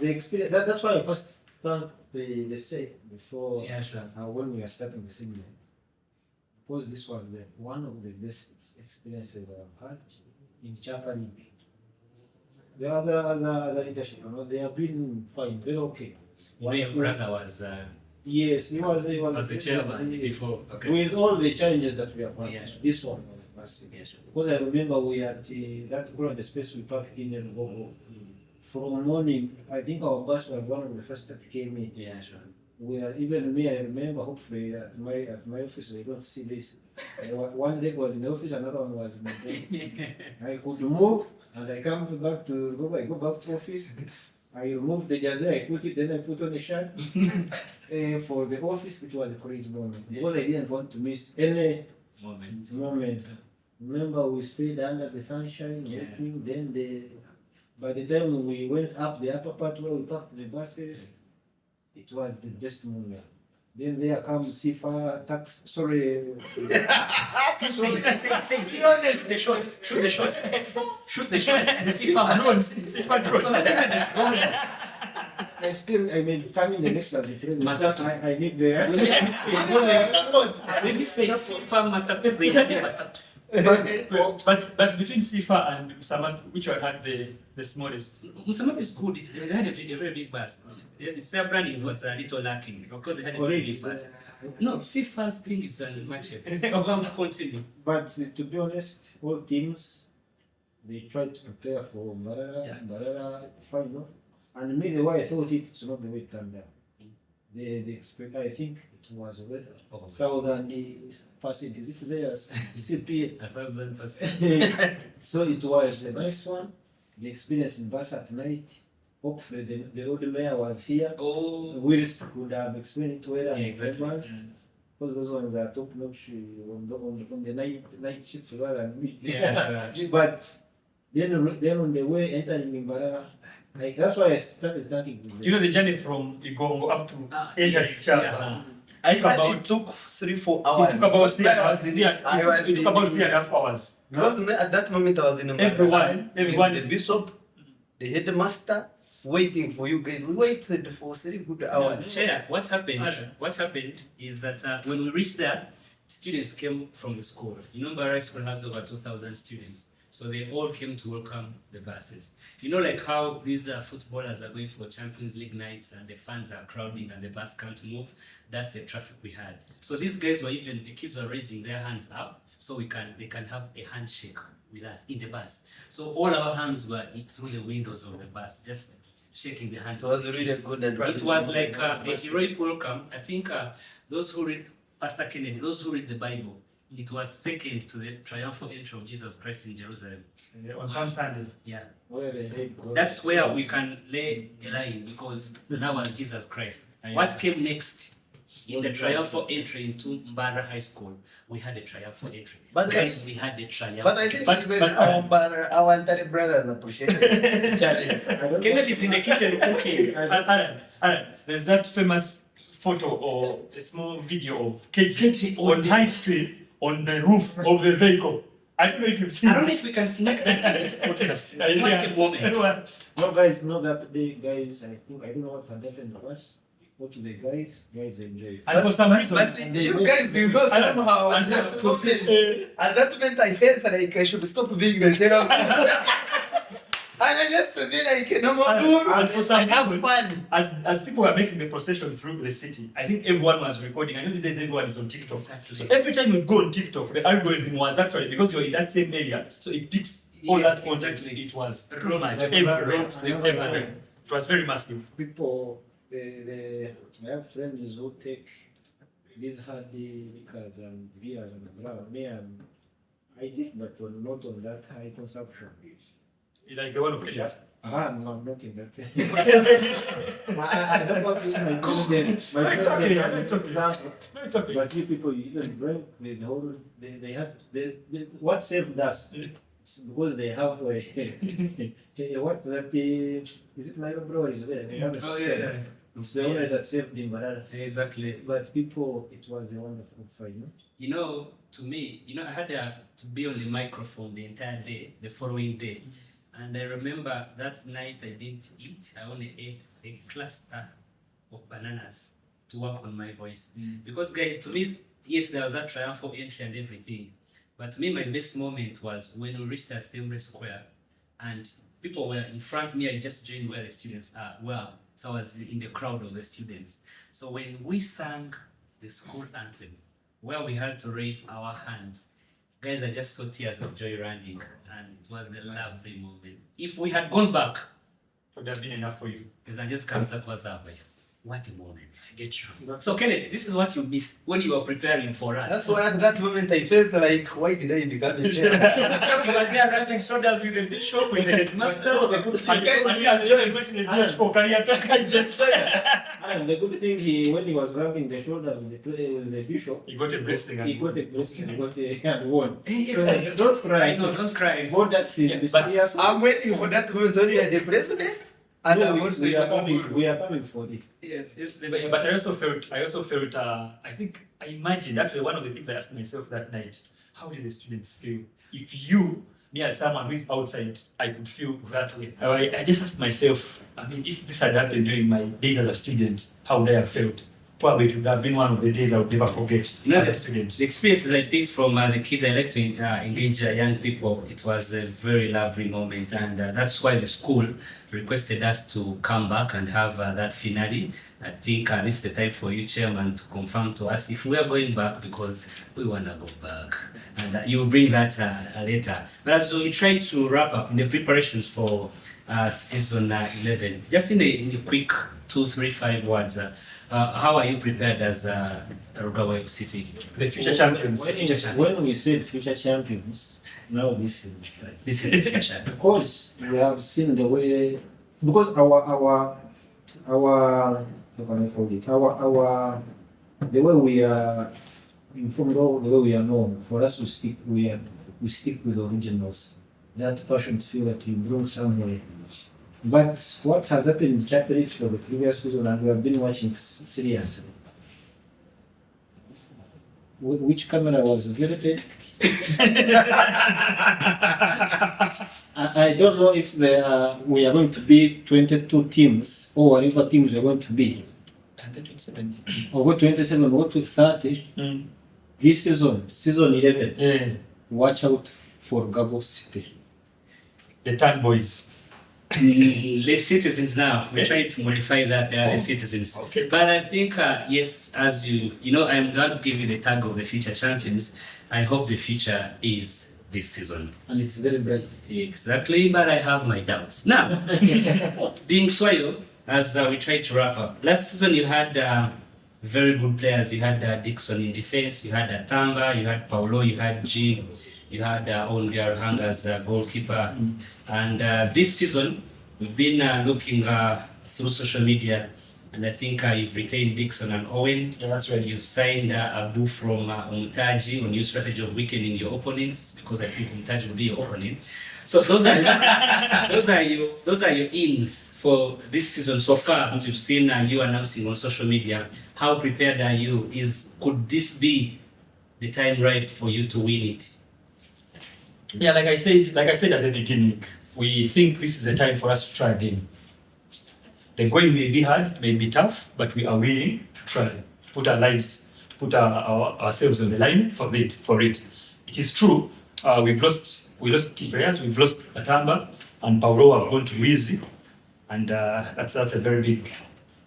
S4: The experience, that's why I first start the say before
S2: Yeah, sure.
S4: when we are starting the seminar. Because this was one of the best experiences I've had in Chapa League. The other leadership, they have been fine, very okay.
S2: My brother was
S4: Yes, he was
S2: the chairman before. Okay.
S4: With all the challenges that we have had,
S2: Yeah, sure.
S4: this one was massive.
S2: Yeah, sure.
S4: Because I remember we had that ground, the space we parked in and go. From morning, I think our bus was one of the first that came in.
S2: Yeah, sure.
S4: Where even me, I remember, hopefully at my office, they don't see this. One leg was in the office, another one was in the bed. I could move, and I come back to I go back to office. I remove the jersey, I put it, then I put on a shirt. For the office, it was a crazy moment because I didn't want to miss any moment. Remember, we stayed under the sunshine,
S2: Yeah.
S4: waiting. Then by the time we went up the upper part where we parked the buses, it was the best moment. Then there comes Sifa tax. Sorry.
S2: Say honest, the shots. Shoot the shots. Shoot the shots. See if I'm
S4: I mean, coming the next as the president.
S2: Matatu.
S4: I need the.
S2: Let me say, Sifa Matatu, they had a Matatu.
S1: But between Sifa and Musamat, which one had the smallest?
S2: Musamat is good. They had a very big bus. Their branding was a little lacking because they had a very big bus. No, Sifa's thing is much. Continue.
S4: But to be honest, all teams they tried to prepare for Mbarara final, and me the way I thought it's not the way it turned out. They expect. I think it was better. Southern percent is it there? CP.
S2: 1,000%.
S4: So it was a nice one. The experience in bus at night. Hopefully the road mayor was here.
S2: Oh,
S4: Willis could have explained it well
S2: yeah,
S4: and
S2: exactly.
S4: because those ones are top notch on the night shift rather than me.
S2: Yeah, sure.
S4: But then on the way entering Mbarara, like that's why I started thinking.
S1: You know the journey from Igongo up to entering
S2: yes,
S1: Chapa.
S2: yeah.
S3: I
S1: Took about-
S3: it took 3-4 hours.
S1: It took about
S3: Because I was in it. I was
S1: it took about 3.5 hours.
S3: Because at that moment I was in
S1: Everyone-
S3: the bishop, the headmaster, waiting for you guys. We waited for 3 good hours.
S2: Chair, what happened is that when we reached there, students came from the school. You know, Mbarara School has over 2,000 students. So they all came to welcome the buses. You know, like how these footballers are going for Champions League nights and the fans are crowding and the bus can't move. That's the traffic we had. So these guys the kids were raising their hands up so they can have a handshake with us in the bus. So all our hands were through the windows of the bus, just shaking the hands.
S3: So it was
S2: of the
S3: really
S2: kids.
S3: good advice.
S2: It was like a heroic welcome. I think those who read Pastor Kennedy, those who read the Bible, it was second to the triumphal entry of Jesus Christ in Jerusalem.
S1: On Palm Sunday.
S2: Yeah.
S4: Where they go.
S2: That's where we can lay a line because that was Jesus Christ.
S1: Yeah.
S2: What came next In the triumphal entry into Mbara High School, we had a triumphal entry.
S3: But
S2: Guys, we had a triumphal.
S3: But I think our entire brothers appreciate the challenge.
S2: Kennedy's in the kitchen cooking.
S1: There's that famous photo or a small video of KG on high screen on the roof of the vehicle. I don't know if you've seen
S2: I don't know if we can sneak that in this podcast. What a moment.
S4: No, guys, know that day, guys, I don't know what had happened to us. Go to the guys enjoy it.
S1: And for some reason,
S3: You guys, you know, somehow, at that moment, I felt like I should stop being the channel. And I just feel like no more.
S1: and for some
S3: I have
S1: reason,
S3: fun.
S1: as people were making the procession through the city, I think everyone was recording. I know these days everyone is on TikTok.
S2: Exactly.
S1: So every time you go on TikTok, the algorithm was actually, because you're in that same area, so it picks all
S2: Yeah,
S1: that content.
S2: exactly.
S1: It was
S2: Wrote
S1: much
S2: them,
S1: everywhere.
S2: wrote them
S1: Everywhere. It was very massive.
S4: People, I have friends who take these hardy liquors and beers and blah. Me, I did, but not on that high consumption.
S1: Like the one of Kenya.
S4: No, I'm not in that. I don't want to use my president. My
S1: It's okay,
S4: president as
S1: it's
S4: an
S1: okay.
S4: example.
S1: No, it's okay.
S4: But you people, you even drink the whole. They have what saved us. It's because they have what that is it Nairobi breweries there? They have
S2: Oh, yeah.
S4: It's the only that saved him,
S2: Exactly.
S4: but people, it was a wonderful fight.
S2: You know, to me, I had to be on the microphone the entire day, the following day. And I remember that night I didn't eat. I only ate a cluster of bananas to work on my voice. Because, guys, to me, yes, there was that triumphal entry and everything. But to me, my best moment was when we reached the Assembly Square and people were in front of me. I just joined where the students are. Well, so I was in the crowd of the students. So when we sang the school anthem, where we had to raise our hands, guys, I just saw tears of joy running, and it was a lovely moment. If we had gone back,
S1: It would have been enough for you.
S2: because I just can't start what's up. What a moment. I get you. So, Kenneth, this is what you missed when you were preparing for us.
S3: That's why at that moment I felt like, why did I become a chair?
S2: You was there rubbing shoulders with the bishop, with the headmaster.
S4: And the good thing, when he was rubbing the shoulder with the bishop,
S1: You got a blessing.
S4: he got a blessing, he got a hand won.
S2: Hey,
S4: So don't cry.
S2: No, don't cry.
S4: Go that scene.
S2: Yeah,
S4: This
S2: but
S4: year's-
S3: I'm waiting for that moment when you are the president. And
S4: No,
S3: I want
S4: we are
S3: to
S4: coming. We are coming for it.
S2: Yes,
S1: But I also felt, I imagined, actually one of the things I asked myself that night, how did the students feel? If me as someone who is outside, I could feel that way. I just asked myself, if this had happened during my days as a student, how would I have felt? Probably it would have been one of the days I would never forget as a student.
S2: The experiences I picked from the kids, I like to engage young people. It was a very lovely moment, and that's why the school requested us to come back and have that finale. I think this is the time for you, Chairman, to confirm to us if we are going back, because we want to go back. And you will bring that later. But as we try to wrap up in the preparations for season 11, just in a quick 2, 3, 5 words, how are you prepared as Rugawa City?
S1: The future champions.
S4: When we said future champions, now this is the time.
S2: This is the future.
S4: Because we have seen the way, because our how can I call it? Our the way we are informed, or the way we are known, for us to stick, we stick with the originals. That passion to feel that you bring somewhere. But what has happened in chapter 8 for the previous season, and we have been watching seriously. Which camera was very I don't know if we are going to be 22 teams or whatever teams we are going to be.
S1: 127.
S4: Or go 27 or to 30. This season 11,
S1: Yeah.
S4: watch out for Gabo City.
S1: The Tan Boys.
S2: The citizens now. We're trying to modify that. They are the citizens.
S1: Okay.
S2: But I think, yes, as I'm going to give you the tag of the future champions. I hope the future is this season.
S4: And it's very bright.
S2: Exactly, but I have my doubts. Now, Ding Swayo, as we try to wrap up. Last season you had very good players. You had Dixon in defense, you had Tamba, you had Paulo, you had G, you had Onbiar Hang as goalkeeper. And this season, we've been looking through social media And I think you've retained Dixon and Owen.
S1: Yeah, that's right.
S2: You've signed Abu from Umtaji on new strategy of weakening your opponents, because I think Umtaji will be your opponent. So those are those are your ins for this season so far. What you've seen you announcing on social media. How prepared are you? Could this be the time right for you to win it?
S1: Yeah, like I said at the beginning, we think this is a time for us to try again. The going may be hard, may be tough, but we are willing to try, put our lives, put ourselves on the line for it. It is true, we lost key players. We've lost Atamba and Paulo have gone to Wizi, and that's a very big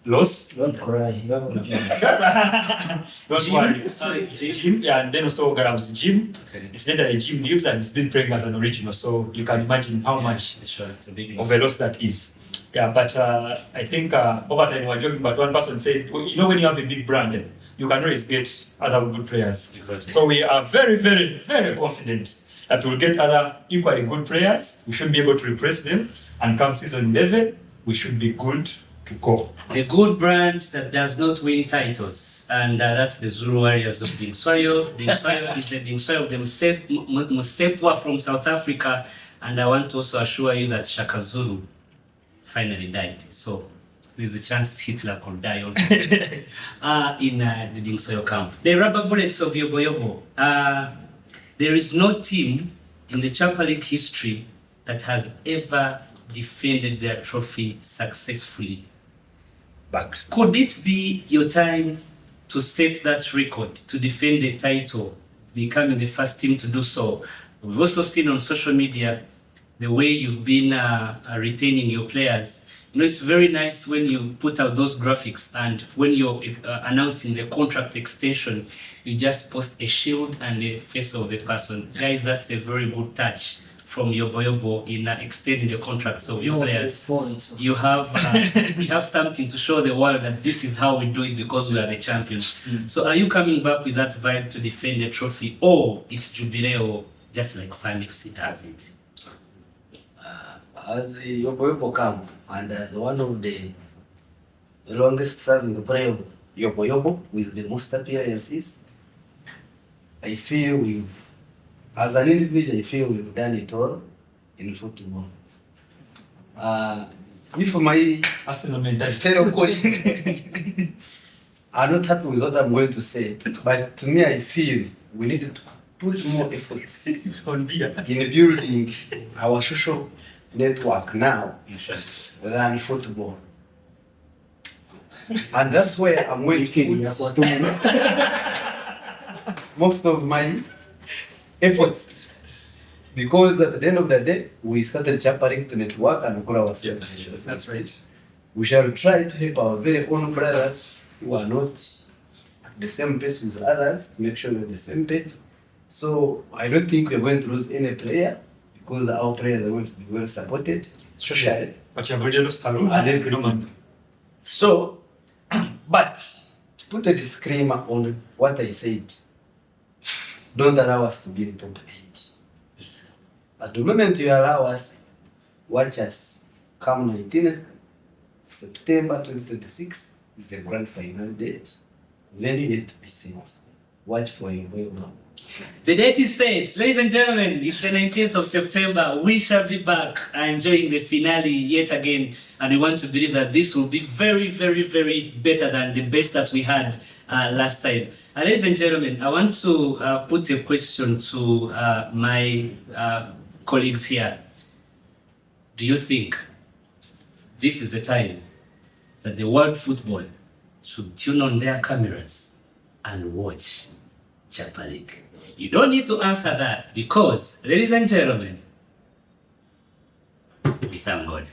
S1: loss.
S4: Don't cry. You have a job.
S1: Don't worry.
S2: It's
S1: Jim, yeah, and then also Garab's Jim.
S2: Okay.
S1: It's not that a Jim leaves and it's been playing as an original, so you can imagine how much
S2: Sure, it's a big
S1: of a loss that is. Yeah, but I think over time we were joking, but one person said, well, you know, when you have a big brand, you can always get other good players.
S2: Exactly.
S1: So we are very, very, very confident that we'll get other equally good players. We should be able to replace them, and come season 11, we should be good to go.
S2: The good brand that does not win titles, and that's the Zulu Warriors of Dingswayo. Dingswayo is the Dingswayo of the Musetwa from South Africa, and I want to also assure you that Shaka Zulu finally died. So there's a chance Hitler could die also in the Dingswayo camp. The rubber bullets of Yobo Yobo. There is no team in the Champa League history that has ever defended their trophy successfully. But could it be your time to set that record, to defend the title, becoming the first team to do so? We've also seen on social media the way you've been retaining your players. You know, it's very nice when you put out those graphics, and when you're announcing the contract extension, you just post a shield and the face of the person. Guys, that's a very good touch from Yobo Yobo in extending the contracts of your players. You have something to show the world that this is how we do it because we are the champions. So are you coming back with that vibe to defend the trophy, or it's Jubileo just like Fan FC does it?
S3: As Yobo Yobo camp, and as one of the longest serving player of Yobo Yobo with the most appearances, I feel as an individual, I feel we've done it all in football. If my fellow colleagues are not happy with what I'm going to say, but to me, I feel we need to put more effort in building our social network now than football. And that's where I'm going to put most of my efforts. Because at the end of the day, we started champering to network and grow ourselves.
S1: Yes, that's right.
S3: We shall try to help our very own brothers who are not at the same pace with others, make sure we're on the same page. So I don't think we're going to lose any player, because our players are going to be well supported socially.
S1: But you have already lost Haru and every man.
S3: So, but to put a disclaimer on what I said, don't allow us to be in top 8. At the moment you allow us, watch us come 19th September 2026 is the grand final date. Very yet to be seen. Watch for you.
S2: The date is set. Ladies and gentlemen, it's the 19th of September. We shall be back enjoying the finale yet again. And we want to believe that this will be very, very, very better than the best that we had last time. Ladies and gentlemen, I want to put a question to my colleagues here. Do you think this is the time that the world football should tune on their cameras and watch Champa League? You don't need to answer that, because, ladies and gentlemen, we thank God.